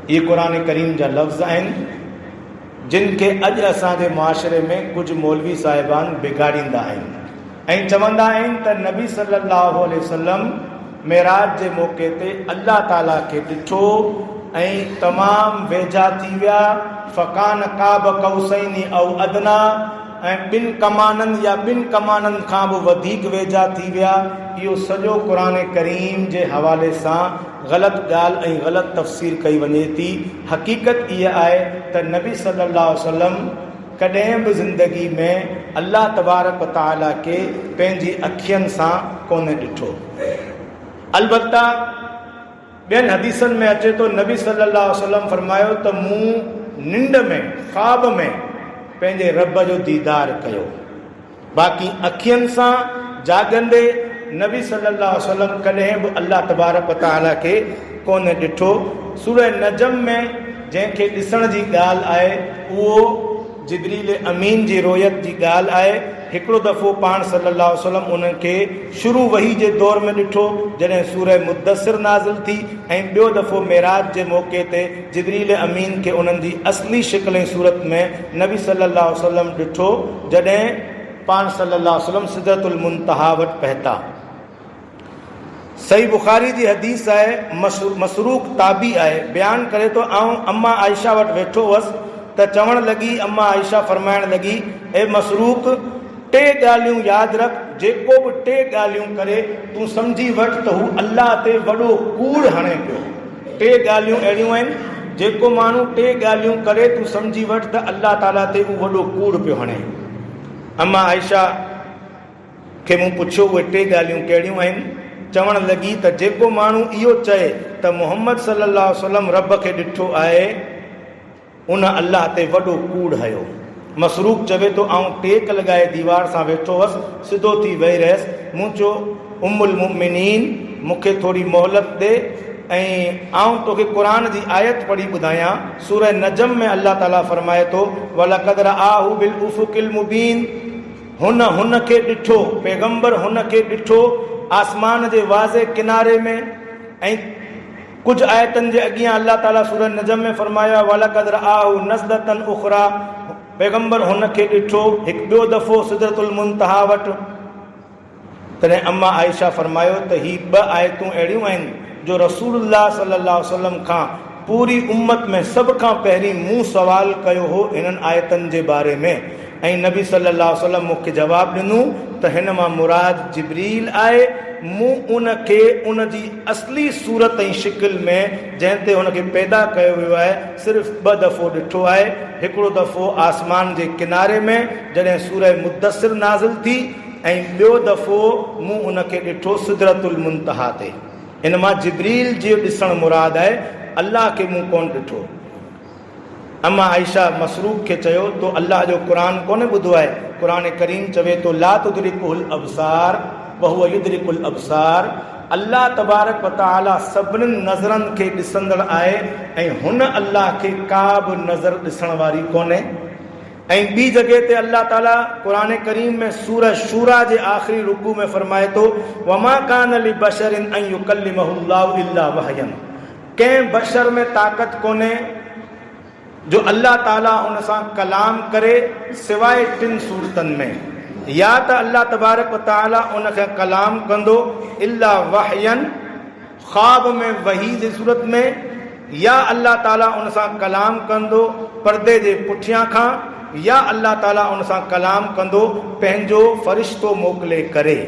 इहे क़ुरान करीम जा लफ़्ज़ आहिनि जिन खे अॼु असांजे मुआशिरे में कुझु मौलवी साहिबान बिगाड़ींदा आहिनि ऐं चवंदा आहिनि त नबी सल्लल्लाहु अलैहि वसल्लम मेराज जे मौक़े ते अल्लाह ताला खे ॾिठो ऐं तमामु वेझा थी विया। फ़कान काब कौसैनी औ अदना, ऐं ॿिनि कमाननि या ॿिनि कमाननि खां बि वधीक वेझा थी विया। इहो सॼो क़ुरान करीम जे हवाले सां ग़लति ॻाल्हि ऐं ग़लति तफ़सीर कई वञे थी। हक़ीक़त इहा आहे त नबी सल्लल्लाहु अलैहि वसल्लम कॾहिं बि ज़िंदगी में अल्लाह तबारक व तआला खे पंहिंजी अखियुनि सां कोन ॾिठो। अलबत्ता ॿियनि हदीसनि में अचे थो नबी सल्लल्लाहु अलैहि वसल्लम फरमायो त मूं निंड में ख़्वाब में पंहिंजे रब जो दीदार कयो। बाक़ी अखियुनि सां जाॻंदे नबी सल्लल्लाहु अलैहि वसल्लम कॾहिं बि अल्लाह तबारक व तआला खे कोन ॾिठो। सूरह नजम में जंहिंखे ॾिसण जी ॻाल्हि आहे उहो जिब्रील अमीन जी रोयत जी ॻाल्हि आहे। हिकिड़ो दफ़ो पाण सल्लल्लाहु अलैहि वसल्लम उन्हनि खे शुरू वही जे दौर में ॾिठो जॾहिं सूरह मुद्दसिर नाज़िल थी, ऐं ॿियो दफ़ो मेराज जे मौक़े ते जिब्रील अमीन खे उन्हनि जी असली शिकिल ऐं सूरत में नबी सल्लल्लाहु अलैहि वसल्लम ॾिठो जॾहिं पाण सल्लल्लाहु अलैहि वसल्लम सिदरतुल मुंतहा वटि पहुता। सही बुखारी जी हदीस आहे, मसरूक ताबी आहे, बयानु करे थो आऊं अम्मा आयशा वटि वेठो हुअसि त चवणु लॻी, अम्मा आयशा फरमाइणु लॻी, ए मसरूक टे ॻाल्हियूं यादि रख, जेको बि टे ॻाल्हियूं करे तूं सम्झी वठि त हू अल्लाह ते वॾो कूड़ हणे पियो। टे ॻाल्हियूं अहिड़ियूं आहिनि जेको माण्हू टे ॻाल्हियूं करे तूं सम्झी वठि त अल्लाह ताला ते हू वॾो कूड़ पियो हणे। अम्मा आयशा खे मूं पुछियो उहे टे ॻाल्हियूं कहिड़ियूं आहिनि। चवणु लॻी त जेको माण्हू इहो चए त मोहम्मद सल्लल्लाहु अलैहि वसल्लम रब खे ॾिठो आहे उन अल्लाह ते वॾो कूड़ हयो। मसरूक चवे थो आऊं टेक लॻाए दीवार सां वेठो हुअसि, सिधो थी वेही रहियसि। मूं चयो उम्मुल मुमिनीन मूंखे थोरी मोहलत ॾे ऐं आऊं तोखे क़ुरान जी आयत पढ़ी ॿुधायां। सूरह नजम में अल्लाह ताला फरमाए थो वलक़द रआहु बिल उफ़ुक़िल मुबीन, हुन खे ॾिठो, पैगंबर हुन खे ॾिठो आसमान जे वाज़े किनारे में। ऐं कुझु आयतनि जे अॻियां अल्लाह ताला सूरह नजम में फरमायो वलक़द रआहु नज़लतन उख़रा, पैगंबर हुन खे ॾिठो हिकु ॿियो दफ़ो सिदरतुल मुंतहा वटि। तॾहिं अम्मा आयशा फरमायो त ही ॿ आयतूं अहिड़ियूं आहिनि जो रसूलुल्लाह सल्लल्लाहु अलैहि वसल्लम खां पूरी उम्मत में सभ खां पहिरीं मूं सवाल कयो हो हिननि आयतनि जे बारे में, ऐं नबी सल्लल्लाहु अलैहि वसल्लम मूंखे जवाबु ॾिनो त हिन मां मुराद जिब्रील आहे। मूं उन खे उन जी असली सूरत ऐं शिकिल में जंहिं ते हुनखे पैदा कयो वियो आहे सिर्फ़ु ॿ दफ़ो ॾिठो आहे। हिकिड़ो दफ़ो आसमान जे किनारे में जॾहिं सूरह मुद्दसिर नाज़िल थी, ऐं ॿियो दफ़ो मूं उन खे ॾिठो सिदरतुल मुंतहा ते। इन मां जिब्रील जो ॾिसणु मुराद आहे, अल्लाह खे मूं कोन ॾिठो। अम्मा आयशा मसरूक खे चयो तो अल्लाह जो क़ुरान कोन ॿुधो आहे? क़ुरान करीम चवे थो ला तुदरिकुल अबसार वहुव युदरिकुल अबसार। अल्लाह तबारक व तआला सभिनीनि नज़रनि खे ॾिसंदड़ आहे ऐं हुन अल्लाह खे का बि नज़र ॾिसण वारी कोन्हे। ऐं ॿी जॻह ते अल्लाह ताला क़ुरान करीम में सूरह शूरा जे आख़िरी रुकू में फरमाए थो वमा कान लि बशरिन अन युकल्लिमहुल्लाहु इल्ला वहयन। कंहिं बशर में ताक़त कोन्हे जो अल्लाह ताला उन सां कलाम करे सवाइ टिनि सूरतनि में, या त अल्लाह तबारक व तआला उन खे कलाम कंदो इल्ला वहयन ख्वाब में वही जी सूरत में, या अल्लाह ताला उन सां कलाम कंदो पर्दे जे पुठियां खां, या अल्लाह ताला उन सां कलाम कंदो पंहिंजो फ़रिश्तो मोकिले करे।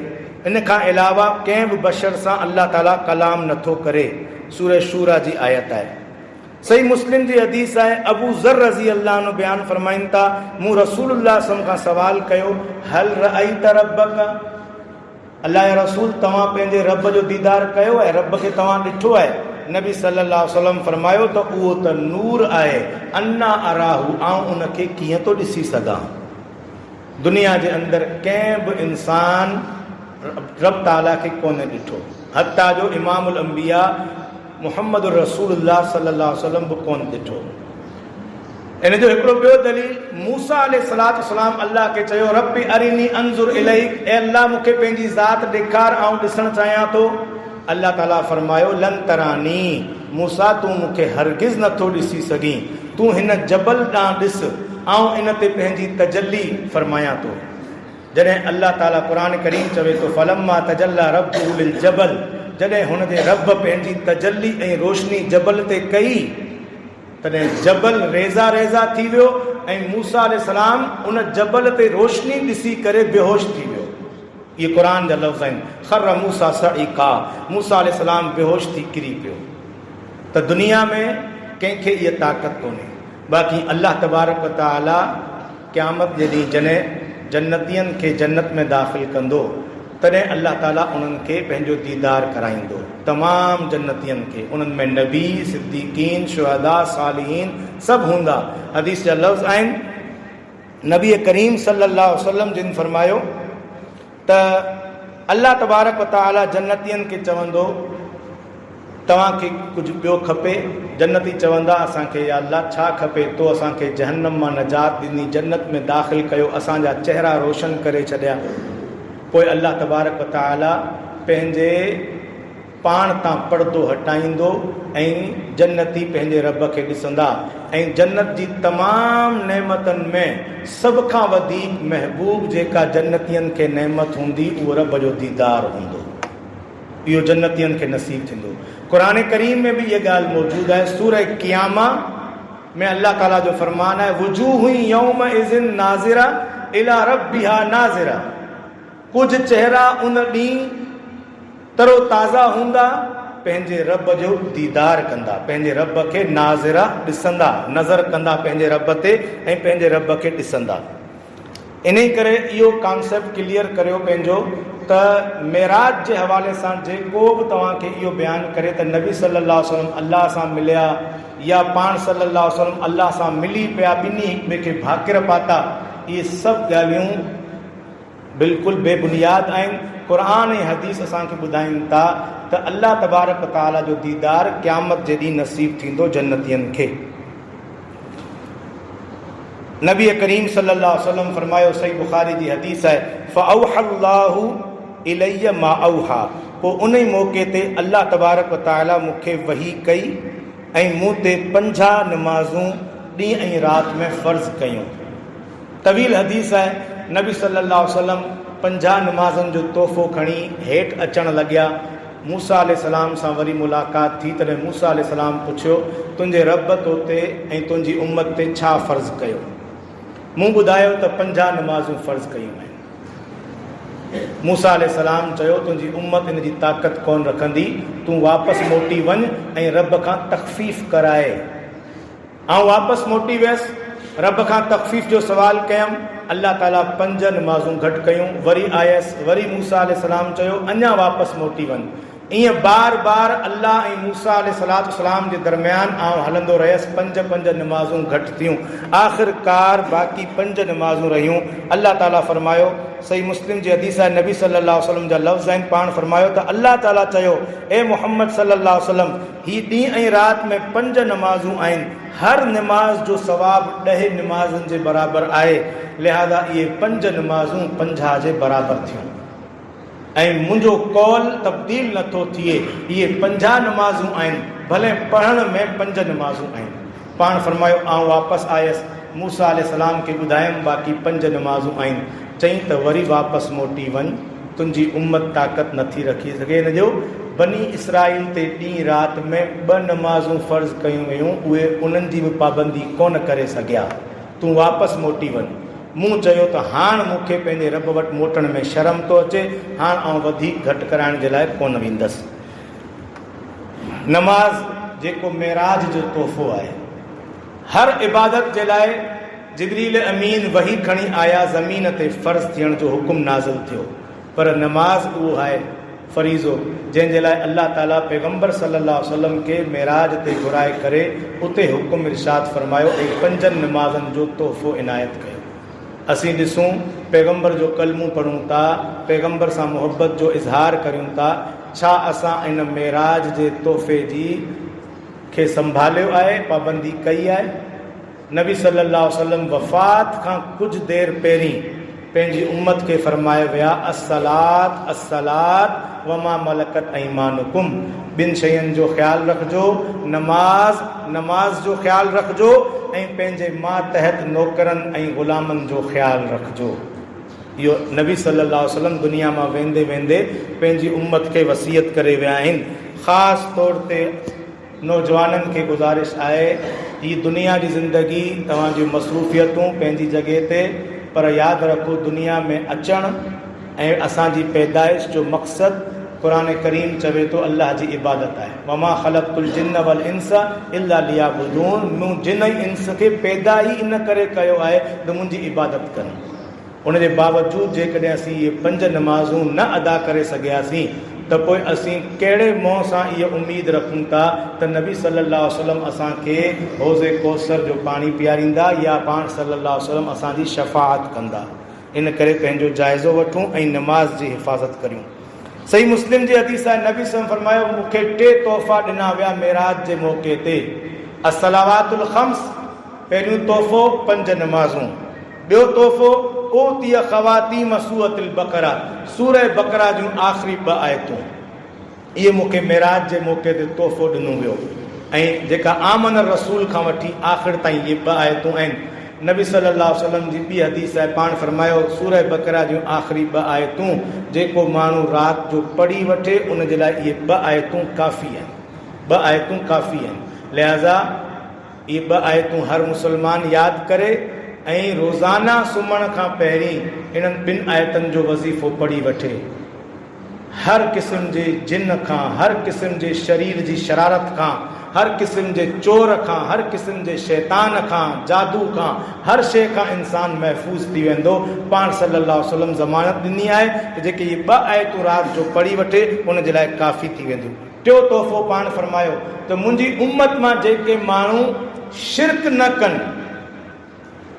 इन खां अलावा कंहिं बि बशर सां अल्लाह ताला कलाम नथो करे। सूरह शूरा जी आयत आहे। सही मुस्लिम जी हदीस आहे, अबू ज़र रज़ी अल्लाह अन्हु बयान फरमाइनि था, मूं रसूलुल्लाह सल्लल्लाहु अलैहि वसल्लम खां सवाल कयो, हल रअयत रब्बक, अल्लाह जा रसूल तव्हां पंहिंजे रब जो दीदार कयो आहे, रब खे तव्हां ॾिठो आहे? नबी सल्लल्लाहु अलैहि वसल्लम फरमायो त उहो त नूर आहे, अन्ना अराहू, आउं उनखे कीअं थो ॾिसी सघां। दुनिया जे अंदरि कंहिं बि इंसान रब ताला खे कोन ॾिठो, हत्ता जो इमामुल अंबिया मुहम्मद रसूलुल्लाह सल्लल्लाहु अलैहि वसल्लम बि कोन ॾिठो। इन जो हिकिड़ो ॿियो दलील, मूसा अलैहिस्सलातु वस्सलाम अल्लाह खे चयो, रब्बी अरिनी अंजुर इलैक, ए अल्लाह मूंखे पंहिंजी ज़ात ॾेखार, आउं ॾिसणु चाहियां थो। अल्लाह ताला फरमायो, लन तरानी, मूसा तूं मूंखे हरगिज़ नथो ॾिसी सघीं, तूं हिन जबल ॾांहुं ॾिस, आउं इन ते पंहिंजी तजल्ली फरमायां थो। जॾहिं अल्लाह ताला क़ुरान करीम चवे थो, फलम्मा तजल्ला रब्बुहु लिल जबल, जॾहिं हुनजे रब पंहिंजी तजल्ली ऐं रोशनी जबल ते कई, तॾहिं जबल रेज़ा रेज़ा थी वियो ऐं मूसा अलैहिस्सलाम उन जबल ते रोशनी ॾिसी करे बेहोश थी वियो। इहे क़ुरान जा लफ़्ज़ आहिनि, खर्र मूसा सईक़ा, मूसा अलैहिस्सलाम बेहोश थी किरी पियो। त दुनिया में कंहिंखे इहा ताक़त कोन्हे। बाक़ी अल्लाह तबारक व तआला क़यामत जे ॾींहुं जॾहिं जन्नतियनि खे जन्नत में दाख़िल कंदो, तॾहिं अल्लाह ताला उन्हनि खे पंहिंजो दीदार कराईंदो, तमामु जन्नतियनि खे। उन्हनि में नबी, सिद्दीक़ीन, शुहदा, सालिहीन सभु हूंदा। हदीस जा लफ़्ज़ आहिनि, नबी करीम सल्लल्लाहु अलैहि वसल्लम जिन फरमायो त अल्लाह तबारक व तआला जन्नतियनि खे चवंदो, तव्हांखे कुझु ॿियो खपे? जन्नती चवंदा, असांखे या अल्लाह छा खपे, तो असांखे जहन्नम मां नजात ॾिनी, जन्नत में दाख़िल कयो, असांजा चेहरा रोशन करे छॾिया। पोइ अल्लाह तबारक व तआला पंहिंजे पाण तां पर्दो हटाईंदो ऐं जन्नती पंहिंजे रब खे ॾिसंदा ऐं जन्नत जी तमामु नेमतनि में सभ खां वधीक महबूब जेका जन्नतियनि खे नेमत हूंदी, उहो रब जो दीदार हूंदो। इहो जन्नतियनि खे नसीब थींदो। क़ुरान करीम में बि इहा ॻाल्हि मौजूदु आहे। सूरह क़ियामा में अल्लाह ताला जो फरमान आहे, वुजूह यौम इज़िन नाज़िरा इला रब्बिहा नाज़िरा, कुझु चेहरा उन ॾींहुं तरो ताज़ा हूंदा, पंहिंजे रब जो दीदार कंदा, पंहिंजे रब खे नाज़िरा ॾिसंदा, नज़र कंदा पंहिंजे रब ते ऐं पंहिंजे रब खे ॾिसंदा। इन करे इहो कॉन्सेप्ट क्लियर करियो पंहिंजो त मेराज जे हवाले सां जेको बि तव्हांखे इहो बयानु करे त नबी सल्लल्लाहु अलैहि वसल्लम अल्लाह सां मिलिया या पाण सल्लल्लाहु अलैहि वसल्लम अल्लाह सां मिली पिया, ॿिन्ही हिक ॿिए खे भाकिर पाता, इहे सभु ॻाल्हियूं बिल्कुलु बेबुनियाद आहिनि। क़ुरान ऐं हदीस असांखे ॿुधाइनि था त अल्लाह तबारक ताला जो दीदार क़यामत जे ॾींहुं नसीब थींदो जन्नतियनि खे। नबी करीम सल्लल्लाहु अलैहि वसल्लम फरमायो, सही बुखारी जी हदीस आहे, फ़अौहल्लाहु इलैया मा औहा, पोइ उन ई मौक़े ते अल्लाह तबारक ताला मूंखे वही कई ऐं मूं ते 50 नमाज़ूं ॾींहुं ऐं राति में फ़र्ज़ कयूं। तवील हदीस आहे, नबी सल्लल्लाहु अलैहि वसल्लम 50 नमाज़नि जो तोहफ़ो खणी हेठि अचणु लॻिया। मूसा अलैहिस्सलाम सां वरी मुलाक़ात थी, तॾहिं मूसा अलैहिस्सलाम पुछियो, तुंहिंजे रब तो ते ऐं तुंहिंजी उम्मत ते छा फ़र्ज़ कयो? मूं ॿुधायो त 50 नमाज़ूं फ़र्ज़ कयूं आहिनि। मूसा अलैहिस्सलाम चयो, तुंहिंजी उम्मत इन जी ताक़त कोन रखंदी, तूं वापसि मोटी वञ ऐं रब खां तख़फ़ीफ़ कराए। आउं वापसि मोटी वियसि, रब खां तख़फ़ीफ़ जो सवाल कयमि, अल्लाह ताला 5 नमाज़ूं घटि कयूं, वरी आयसि, वरी मूसा अलैहिस्सलाम चयो अञा वापसि मोटी वञ। ईअं बार बार अल्लाह ऐं मूसा अलैहिस्सलाम जे दरमियान आउं हलंदो रहियसि, 5 नमाज़ूं घटि थियूं, आख़िरकार बाक़ी 5 नमाज़ूं रहियूं। अल्लाह ताला फरमायो, सही मुस्लिम जी हदीस आहे, नबी सल्लल्लाहु अलैहि वसल्लम जा लफ़्ज़ आहिनि, पाण फरमायो त अल्लाह ताला चयो, ए मुहम्मद सल्लल्लाहु अलैहि वसल्लम, हीअ ॾींहुं ऐं राति में 5 नमाज़ूं आहिनि, हर नमाज़ जो सवाबु 10 नमाज़ुनि जे बराबरि आहे, लिहाज़ा इहे 5 नमाज़ूं 50 जे बराबरि थियूं ऐं मुंहिंजो कौल तब्दील नथो थिए। इहे 50 नमाज़ूं आहिनि, भले पढ़ण में 5 नमाज़ूं आहिनि। पाण फरमायो, आउं वापसि आयसि, मूसा अलैहिस्सलाम खे ॿुधायमि बाक़ी 5 नमाज़ूं आहिनि। चई त वरी वापसि मोटी वञ, तुंहिंजी उम्मत ताक़त नथी रखी सघे। हिन जो बनी इसराइल ते ॾींहुं राति में 2 नमाज़ूं फ़र्ज़ कयूं वयूं, उहे उन्हनि जी बि पाबंदी कोन करे सघिया। तूं वापसि मोटी वञ। मूं चयो त हाणे मूंखे पंहिंजे रब वटि मोटण में शर्म थो अचे, हाणे आउं वधीक घटि कराइण जे लाइ कोन वेंदसि। नमाज़ जेको मेराज जो तोहफ़ो आहे, हर इबादत जे लाइ जिब्रील अमीन वही खणी आया, ज़मीन ते फ़र्ज़ थियण जो हुकुम नाज़िल थियो, पर नमाज़ उहो आहे फ़रीज़ो जंहिंजे लाइ अल्लाह ताला पैगम्बर सल्लल्लाहु अलैहि वसल्लम खे मेराज ते घुराए करे उते हुकुम इरशाद फरमायो ऐं 5 नमाज़नि जो तोहफ़ो इनायत कयो। असीं ॾिसूं पैगम्बर जो कलमू पढ़ूं था, पैगम्बर सां मुहबत जो इज़हार करियूं था, छा असां इन मेराज जे तोहफ़े जी खे संभालियो आहे, पाबंदी कई आहे? नबी सल्लल्लाहु अलैहि वसल्लम वफ़ात खां कुझु देरि पहिरीं पंहिंजी उम्मत खे फरमाए विया, अस्सलात अस्सलात वमा मलकत ऐमानुकुम, 2 शयुनि जो ख़्यालु रखिजो, नमाज जो ख़्यालु रखिजो ऐं पंहिंजे मातहत नौकरनि ऐं ग़ुलामनि जो ख़्यालु रखिजो। इहो नबी सल्लल्लाहु अलैहि वसल्लम दुनिया मां वेंदे वेंदे पंहिंजी उम्मत खे वसीयत करे विया आहिनि। ख़ासि तौर ते नौजवाननि खे गुज़ारिश आहे, हीअ दुनिया जी ज़िंदगी तव्हांजूं मसरूफ़ियतूं पंहिंजी जॻह ते, पर यादि रखो दुनिया में अचणु ऐं असांजी पैदाइश जो मक़सदु क़ुरान करीम चवे थो अल्लाह जी इबादत आहे। वमा ख़लक़तुल जिन्न वल इंस इल्ला लियाबुदून, मूं जिन ऐं इंस खे पैदा ई इन करे कयो आहे त मुंहिंजी इबादत कनि। उन जे बावजूदि जेकॾहिं असीं इहे 5 नमाज़ूं न अदा करे सघियासीं त पोइ असीं कहिड़े मुंहं सां इहा उमेद रखूं था त नबी सल्लल्लाहु अलैहि वसल्लम असांखे हौज़े कौसर जो पाणी पीआरींदा या पाण सल्लल्लाहु अलैहि वसल्लम असांजी शफ़ाअत कंदा। इन करे पंहिंजो जाइज़ो वठूं ऐं नमाज़ जी हिफ़ाज़त करियूं। सही मुस्लिम जी हदीस आहे, नबी सल्लल्लाहु अलैहि वसल्लम फरमायो, मूंखे 3 तोहफ़ा ॾिना विया मेराज जे मौक़े ते, अस्सलावातुल ख़म्स, पहिरियों तोहफ़ो 5 नमाज़ूं, ॿियो तोहफ़ो ओतिया ख़वातीम सूरतुल बक़रा, सूरह बक़रा जूं आख़िरी 2 आयतूं, इहे मूंखे मेराज जे मौक़े ते तोहफ़ो ॾिनो वियो। ऐं जेका आमन रसूल खां वठी आख़िर ताईं इहे 2 आयतूं आहिनि। नबी सल्लल्लाहु अलैहि वसल्लम जी ॿी हदीस आहे, पाण फरमायो सूरह बक़रा जूं आख़िरी 2 आयतूं जेको माण्हू राति जो पढ़ी वठे उन जे लाइ इहे 2 आयतूं काफ़ी आहिनि, 2 आयतूं काफ़ी आहिनि। लिहाज़ा इहे 2 आयतूं हर मुस्लमान यादि करे ऐं रोज़ाना सुम्हण खां पहिरीं इन्हनि 2 आयतनि जो वज़ीफ़ो पढ़ी वठे। हर क़िस्म जे जिन खां, हर क़िस्म जे शरीर जी शरारत खां, हर क़िस्म जे चोर खां, हर क़िस्म जे शैतान खां, जादू खां, हर शइ खां इंसान महफ़ूज़ थी वेंदो। पाण सल्लल्लाहु अलैहि वसल्लम ज़मानत ॾिनी आहे त जेके इहे 2 आयतूं राति जो पढ़ी वठे उन जे लाइ काफ़ी थी वेंदियूं। 3 तोहफ़ो पाण फरमायो त मुंहिंजी उम्मत मां जेके माण्हू शिरक न कनि,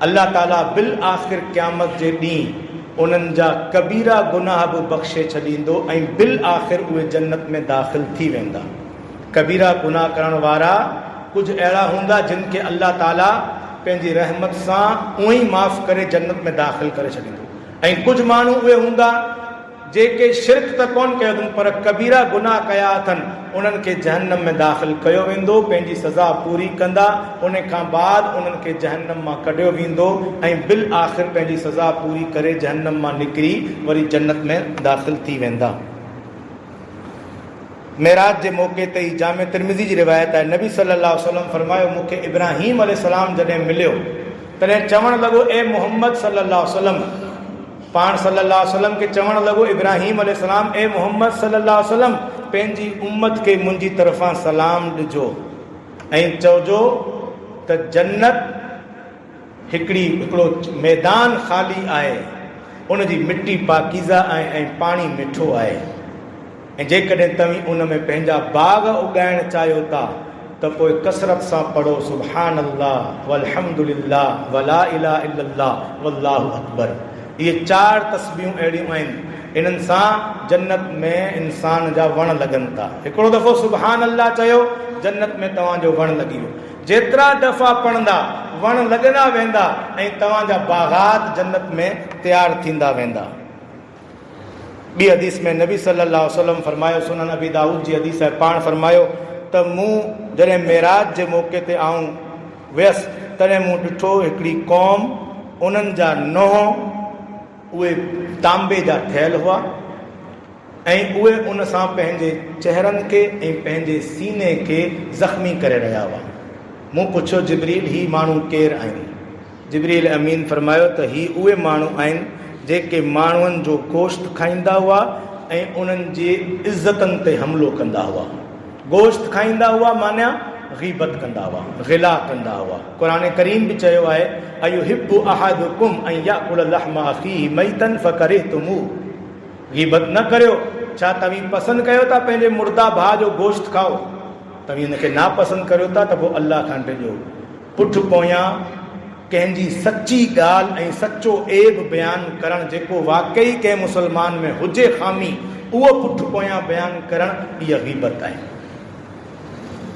अल्लाह ताला बिल आख़िर क़यामत जे ॾींहुं उन्हनि जा कबीरा गुनाह बि बख़्शे छॾींदो ऐं बिल आख़िर उहे जन्नत में दाख़िल थी वेंदा। कबीरा गुनाह करण वारा कुझु अहिड़ा हूंदा जिन खे अल्लाह ताला पंहिंजी रहमत सां उहो ई माफ़ करे जन्नत में दाख़िल करे छॾींदो, ऐं कुझु माण्हू उहे हूंदा जेके शिरक त कोन कयो अथनि पर कबीरा गुनाह कया अथनि, उन्हनि खे जहन्नम में दाख़िल कयो वेंदो, पंहिंजी सज़ा पूरी कंदा, उन खां बाद उन्हनि खे जहन्नम मां कढियो वेंदो ऐं बिल आख़िर पंहिंजी सज़ा पूरी करे जहन्नम मां निकिरी वरी जन्नत में दाख़िल थी वेंदा। मेराज जे मौक़े ते ई जामे तिरमिज़ी जी रिवायत आहे, नबी सल्लल्लाहु अलैहि वसल्लम फरमायो, मूंखे इब्राहीम अलैहिस्सलाम जॾहिं मिलियो तॾहिं चवणु लॻो, ए मोहम्मद सल्लल्लाहु अलैहि वसल्लम, पाण सल्लल्लाहु अलैहि वसल्लम खे चवणु लॻो इब्राहीम अलैहिस्सलाम, ए मोहम्मद सल्लल्लाहु अलैहि वसल्लम, पंहिंजी उम्मत खे मुंहिंजी तरफ़ां सलाम ॾिजो ऐं चइजो त जन्नत हिकिड़ो मैदान ख़ाली आहे, उनजी मिटी पाकीज़ा आहे ऐं पाणी मिठो आहे, ऐं जेकॾहिं तव्हीं उन में पंहिंजा बाग़ उगाइण चाहियो था त पोइ कसरत सां पढ़ो सुभान अल्लाह वल्हम्दुलिल्लाह वला इलाहा इल्लल्लाह वल्लाहु अकबर। इहे 4 तस्बीहूं अहिड़ियूं आहिनि, इन्हनि सां जन्नत में इंसान जा वण लॻनि था। हिकिड़ो दफ़ो सुभान अल्लाह चयो, जन्नत में तव्हांजो वण लॻी वियो। जेतिरा दफ़ा पढ़ंदा वण लॻंदा वेंदा ऐं तव्हांजा बाग़ात जन्नत में तयारु थींदा वेंदा। ॿी हदीस में नबी सल्लल्लाहु अलैहि वसल्लम फरमायो, सुनन अबी दाऊद जी हदीस आहे, पाण फरमायो त मूं जॾहिं मेराज जे मौक़े ते आऊं वियसि तॾहिं मूं ॾिठो हिकिड़ी क़ौम, उन्हनि जा नौह उहे तांबे जा ठहियल हुआ ऐं उहे उन सां पंहिंजे चहिरनि खे ऐं पंहिंजे सीने खे ज़ख़्मी करे रहिया हुआ। मूं पुछियो, जिब्रील ही माण्हू केरु आहिनि? जिब्रील अमीन फरमायो त ही उहे माण्हू आहिनि जेके माण्हुनि जो गोश्त खाईंदा हुआ ऐं उन्हनि जी इज़तनि ते हमिलो कंदा हुआ। गोश्त खाईंदा हुआ माना ग़ीबत कंदा हुआ, ग़िला कंदा हुआ। क़ुरान करीम बि चयो आहे अयुहिब्बु अहदुकुम अन याकुल लहम अखीहि मैतन फकरिहतुमू। ग़ीबत न करियो। छा तव्हीं पसंदि कयो था पंहिंजे मुर्दा भाउ जो गोश्त खाओ? तव्हीं हिनखे नापसंदि करियो था त पोइ अल्लाह खां ॾिजो। पुठि पोयां कंहिंजी सची ॻाल्हि ऐं सचो ऐब बयानु करणु जेको वाक़ई कंहिं मुसलमान में हुजे ख़ामी, उहो पुठि पोयां बयानु करणु इहा ग़ीबत आहे।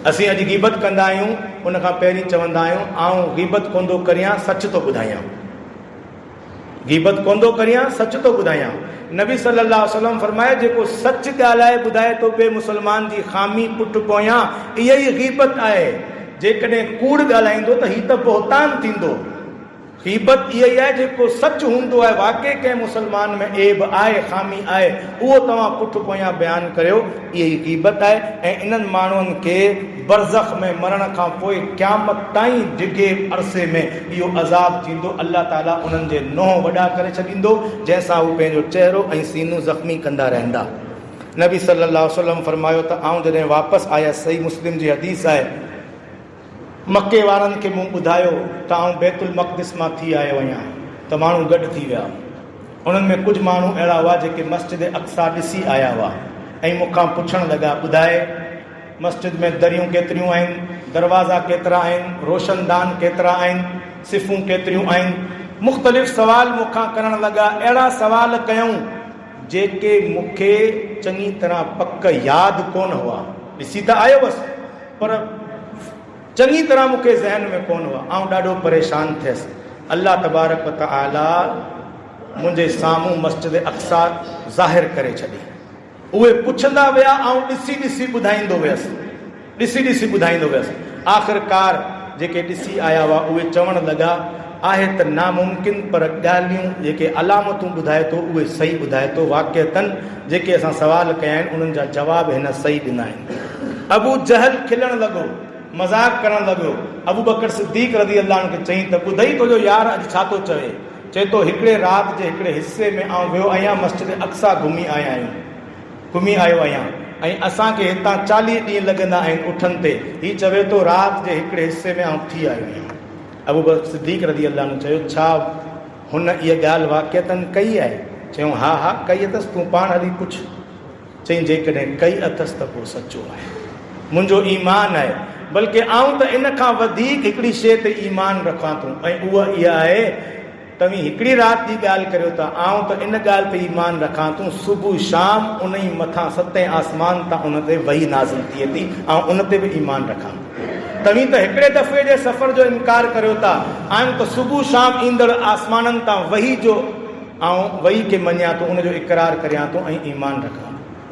असीं अॼु ग़ीबत कंदा आहियूं, उनखां पहिरीं चवंदा आहियूं आउं ग़ीबत कोन थो करियां, सच थो ॿुधायां। ग़ीबत कोन थो करियां, सच थो ॿुधायां। नबी सल्लल्लाहु अलैहि वसल्लम फरमाए जेको सच ॻाल्हाए ॿुधाए थो ॿिए मुसलमान जी ख़ामी पुठि पोयां, इहा ई ग़ीबत आहे। जेकॾहिं कूड़ ॻाल्हाईंदो त हीउ त बहतान थींदो। ग़ीबत इहा ई आहे जेको सच हूंदो आहे, वाक़ई कंहिं मुसलमान में ऐब आहे, ख़ामी आहे, उहो तव्हां पुठि पोयां बयानु करियो, इहा ई ग़ीबत आहे। ऐं इन्हनि माण्हुनि खे बरज़ख में मरण खां पोइ क़यामत ताईं डिघे अरसे में इहो अज़ाब थींदो। अल्लाह ताला उन्हनि जे नोह वॾा करे छॾींदो, जंहिंसां उहे पंहिंजो चहिरो ऐं सीनू ज़ख़्मी कंदा रहंदा। नबी सल्लल्लाहु अलैहि वसल्लम फरमायो त आउं जॾहिं वापसि आया, सही मुस्लिम जी हदीस आहे, मके वारनि खे मूं ॿुधायो त आउं बैतुल मक़दिस मां थी आयो आहियां, त माण्हू गॾु थी विया। उन्हनि में कुझु माण्हू अहिड़ा हुआ जेके मस्जिद अक़सा ॾिसी आया हुआ ऐं मूंखां पुछणु लॻा, ॿुधाए मस्जिद में दरियूं केतिरियूं आहिनि, दरवाज़ा केतिरा आहिनि, रोशनदान केतिरा आहिनि, सिफ़ूं केतिरियूं आहिनि। मुख़्तलिफ़ सवाल मूंखां करणु लॻा। अहिड़ा सवाल कयूं जेके मूंखे चङी तरह पक यादि कोन हुआ। ॾिसी त आयो हुअसि, पर चङी तरह मूंखे ज़हन में कोन हुआ। ऐं ॾाढो परेशान थियसि। अल्लाह तबारक व तआला मुंहिंजे साम्हूं मस्जिद अक़सा ज़ाहिर करे छॾी। उहे पुछंदा विया, ऐं ॾिसी ॾिसी ॿुधाईंदो वियसि। आख़िरकार जेके ॾिसी आया हुआ उहे चवणु लॻा, आहे त नामुमकिन, पर ॻाल्हियूं जेके अलामतूं ॿुधाए थो उहे सही ॿुधाए थो। वाक़िअतनि जेके असां सवाल कया आहिनि उन्हनि जा जवाब हिन सही ॾिना आहिनि। अबू जहल खिलणु लॻो, मज़ाक करणु लॻो। अबू बकर सिद्दीक़ रज़ी अल्लाह खे चई त ॿुधई तुंहिंजो यार अॼु छा थो चवे? चए थो हिकिड़े राति जे हिकिड़े हिसे में आउं वियो आहियां, मस्जिद अक़सा घुमी आयो आहियां ऐं असांखे हितां 40 ॾींहं लॻंदा आहिनि उठनि ते। हीउ चवे थो राति जे हिकिड़े हिसे में आउं थी आयो आहियां। अबू बकर सिद्दीक़ रज़ी अल्लाह चयो, छा हुन इहा ॻाल्हि वाक़िअतनि कई आहे? चयूं हा हा कई अथसि, तूं पाण हली पुछ। चई जेकॾहिं कई अथसि त पोइ सचो आहे, मुंहिंजो ईमान आहे। बल्कि आउं त इन खां वधीक हिकिड़ी शइ ते ईमान रखां थो, ऐं उहा इहा आहे, तव्हीं हिकिड़ी राति जी ॻाल्हि करियो था, आउं त इन ॻाल्हि ते ईमान रखां थो सुबुह शाम उन ई मथां 7 आसमान तां उन ते वही नाज़िल थिए थी, ऐं उन ते बि ईमान रखां। तव्हीं त हिकिड़े दफ़े जे सफ़र जो इनकार करियो था, आउं त सुबुह शाम ईंदड़ आसमाननि तां वही जो ऐं वही खे मञियां थो, उनजो इक़रार करियां थो ऐं ईमान रखां।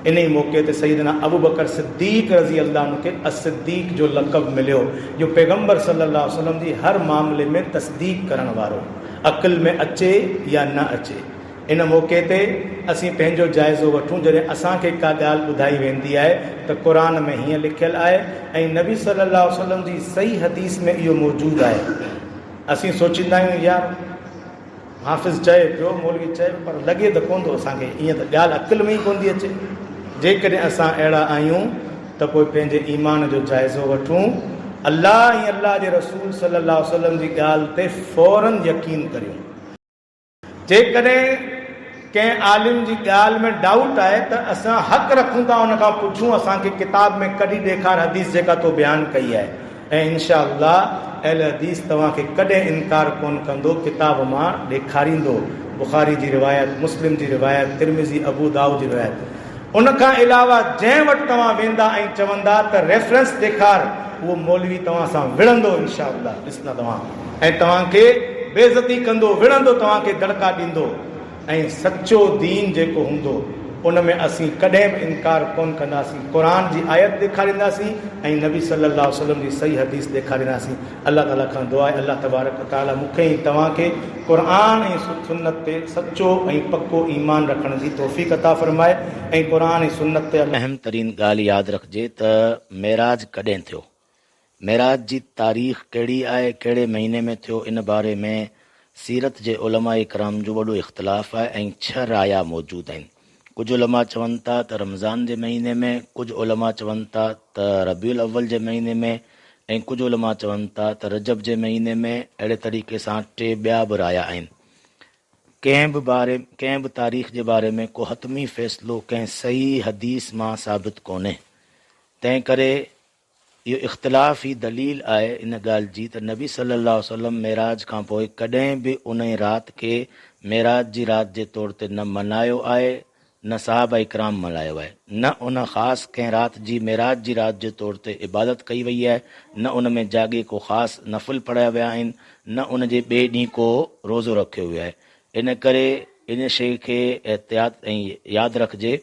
इन ई मौक़े ते सईदना अबू बकर सिद्दीक़ रज़ी अल्लाह खे as-सिद्दीक़ जो लक़ब मिलियो, जो पैगंबर सल्लल्लाहु अलैहि वसल्लम जी हर मामले में तस्दीक़ करण वारो, अक़ल में अचे या न अचे। इन मौक़े ते असीं पंहिंजो जाइज़ो वठूं। जॾहिं असांखे का ॻाल्हि ॿुधाई वेंदी आहे त क़ुर में हीअं लिखियलु आहे ऐं नबी सल्लल्लाहु अलैहि वसल्लम जी सही हदीस में इहो मौजूदु आहे। असीं सोचींदा आहियूं यार हाफ़िज़ चए पियो, मौलवी चए, पर लॻे त कोन थो असांखे, ईअं त ॻाल्हि अक़ल में ई कोन थी अचे। जेकॾहिं असां अहिड़ा आहियूं त पोइ पंहिंजे ईमान जो जाइज़ो वठूं। अल्लाह ऐं अल्लाह जे रसूल सल्लल्लाहु अलैहि वसल्लम जी ॻाल्हि ते फ़ौरन यकीन करियूं। जेकॾहिं कंहिं आलिम जी ॻाल्हि में डाउट आहे त असां हक़ रखूं था उन खां पुछूं, असांखे किताब में कढी ॾेखार हदीस जेका तो बयानु कई आहे, ऐं इनशा अल्लाह अहल हदीस तव्हांखे कॾहिं इनकार कोन कंदो, किताब मां ॾेखारींदो। बुख़ारी जी रिवायत, मुस्लिम जी रिवायत, तिरमिज़ी, अबू दाऊद जी रिवायत। उनखां अलावा जंहिं वटि तव्हां वेंदा ऐं चवंदा त रेफरेंस ॾेखार, उहो मौलवी तव्हां सां विढ़ंदो इनशा अल्लाह। ॾिसंदा तव्हां, ऐं तव्हांखे बेइज़ती कंदो, विढ़ंदो, तव्हांखे दड़का ॾींदो। ऐं सचो दीन जेको हूंदो उन में असीं कॾहिं बि इनकार कोन कंदासीं। क़ुर जी आयत ॾेखारींदासीं ऐं नबी सल्लल्लाहु अलैहि वसल्लम जी सही हदीस ॾेखारींदासीं। अल्लाह ताला खां दुआ आहे अल्लाह तबारक ताला मूंखे ऐं तव्हांखे क़ुर ऐं सुन्नत ते सचो ऐं पको ईमान रखण जी तौफ़ीक़ अता फ़रमाए। ऐं क़ुर ऐं सुन्नत ते अहम तरीन ॻाल्हि यादि रखिजे त मेराज कॾहिं थियो। मेराज जी तारीख़ कहिड़ी आहे, कहिड़े महीने में थियो, इन बारे में सीरत जे उलमा इकराम जो वॾो इख़्तिलाफ़ आहे ऐं 6 राया मौजूदु आहिनि। कुझु उलमा चवनि था त रमज़ान जे महीने में, कुझु उलमा चवनि था त रबीउल अव्वल जे महीने में, ऐं कुझु उलमा चवनि था त रजब जे महीने में। अहिड़े तरीक़े सां 3 ॿिया बि राया आहिनि। कंहिं बि तारीख़ जे बारे में को हतमी फ़ैसिलो कंहिं सही हदीस मां साबित कोन्हे। तंहिं करे इहो इख़्तिलाफ़ी दलील आहे इन ॻाल्हि जी त नबी सल्लल्लाहु अलैहि वसल्लम मेराज खां पोइ कॾहिं बि उन राति खे मेराज जी राति जे तौर ते न मल्हायो आहे, न साहबा इकराम मल्हायो आहे, न उन ख़ासि कंहिं राति जी मेराज जी राति जे तौर ते इबादत कई वई आहे, न उन में जाॻे को ख़ासि नफ़िल पढ़ाया विया आहिनि, न उन जे ॿिए ॾींहुं को रोज़ो रखियो वियो आहे। इन करे इन शइ खे एहतियात ऐं यादि रखिजे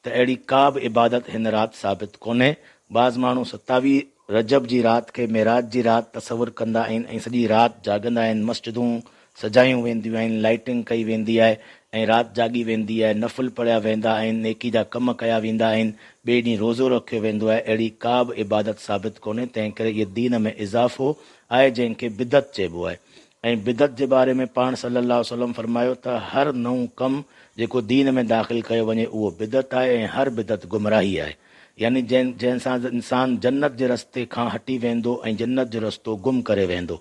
त अहिड़ी का बि इबादत हिन राति साबित कोन्हे। बाज़ माण्हू 27 रजब जी राति खे मेराज जी राति तसवुरु कंदा आहिनि ऐं सॼी राति जाॻंदा आहिनि, मस्जिदूं सजायूं वेंदियूं आहिनि, लाइटिंग कई वेंदी आहे ऐं राति जाॻी वेंदी आहे, नफ़िल पढ़िया वेंदा आहिनि, नेकी जा कम कया वेंदा आहिनि, ॿिए ॾींहुं रोज़ो रखियो वेंदो आहे। अहिड़ी का बि इबादत साबित कोन्हे। तंहिं करे इहे दीन में इज़ाफ़ो आहे जंहिंखे बिदत चइबो आहे। ऐं बिदत जे बारे में पाण सल्लल्लाहु अलैहि वसल्लम फरमायो त हर नओं कमु जेको दीन में दाख़िल कयो वञे उहो बिदत आहे ऐं हर बिदत गुमराही आहे। यानी जंहिंसां इंसानु जन्नत जे रस्ते खां हटी वेंदो ऐं जन्नत जो रस्तो गुम करे वेंदो।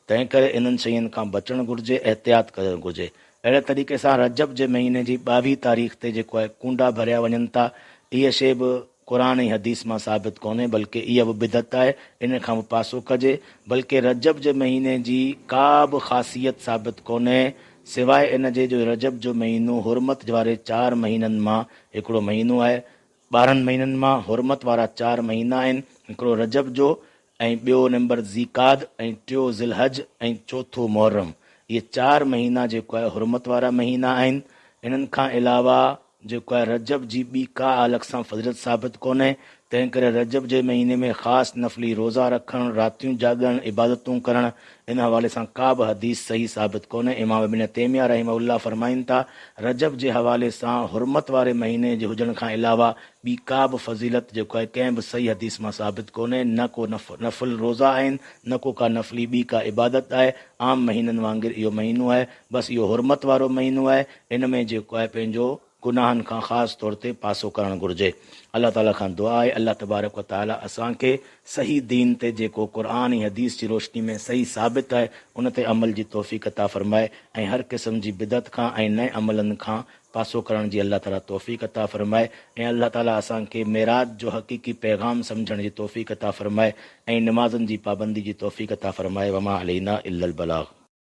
तंहिं करे इन्हनि शयुनि खां बचणु घुरिजे, एहतियात करणु घुरिजे। अहिड़े तरीक़े सां रजब जे महीने जी 22 तारीख़ ते जेको आहे कूंडा भरिया वञनि था, इहा शइ बि क़ुर ऐं हदीस मां साबित कोन्हे, बल्कि इहा बि बिदत आहे। इन खां बि पासो कजे। बल्कि रजब जे महीने जी का बि ख़ासियत साबित कोन्हे सवाइ इन जे जो रजब जो महीनो हुरमत वारे 4 महीननि मां हिकिड़ो महीनो आहे। 12 महीननि मां हुरमत वारा 4 महीना आहिनि, हिकिड़ो रजब जो ऐं ॿियो नंबर ज़ीकाद ऐं टियों ज़िलहज ऐं चौथो मुहर्रम। इहे 4 महीना जेको आहे हुरमत वारा महीना आहिनि। इन्हनि खां अलावा जेको आहे रजब जी ॿी का अलॻि सां फज़ीलत साबित कोन्हे। तंहिं करे रजब जे महीने में ख़ासि नफ़ली रोज़ा रखणु, रातियूं जाॻणु, इबादतूं करणु, इन हवाले सां का बि हदीस सही साबित कोन्हे। इमाम इब्न तैमिया रहमहुल्लाह फरमाइनि था रजब जे हवाले सां हुरमत वारे महीने जे हुजण खां अलावा ॿी का बि फज़ीलत जेको आहे कंहिं बि सही हदीस मां साबित कोन्हे। न को नफ़िल रोज़ा आहिनि, न को का नफ़ली ॿी का इबादत आहे। आम महीननि वांगुरु इहो महीनो आहे, बसि इहो हुरमत वारो महीनो आहे। इन में जेको आहे पंहिंजो गुनाहनि खां ख़ासि तौर ते पासो करणु घुरिजे। अलाह ताला खां दुआ आहे अलाह तबारक व तआला असांखे सही दीन ते जेको क़ुर ऐं हदीस जी रोशनी में सही साबित आहे उन ते अमल जी तौफ़ीक़ अता फ़रमाए ऐं हर क़िस्म जी बिदत खां ऐं नए अमलनि खां पासो करण जी अलाह ताला तौफ़ीक़ अता फ़रमाए ऐं अलाह ताला असांखे मेराज जो हक़ीक़ी पैगाम सम्झण जी तौफ़ीक़ अता फ़रमाए ऐं नमाज़नि जी पाबंदी जी तौफ़ीक़ अता फ़रमाए। वमा अलैना इल्लल बलाग।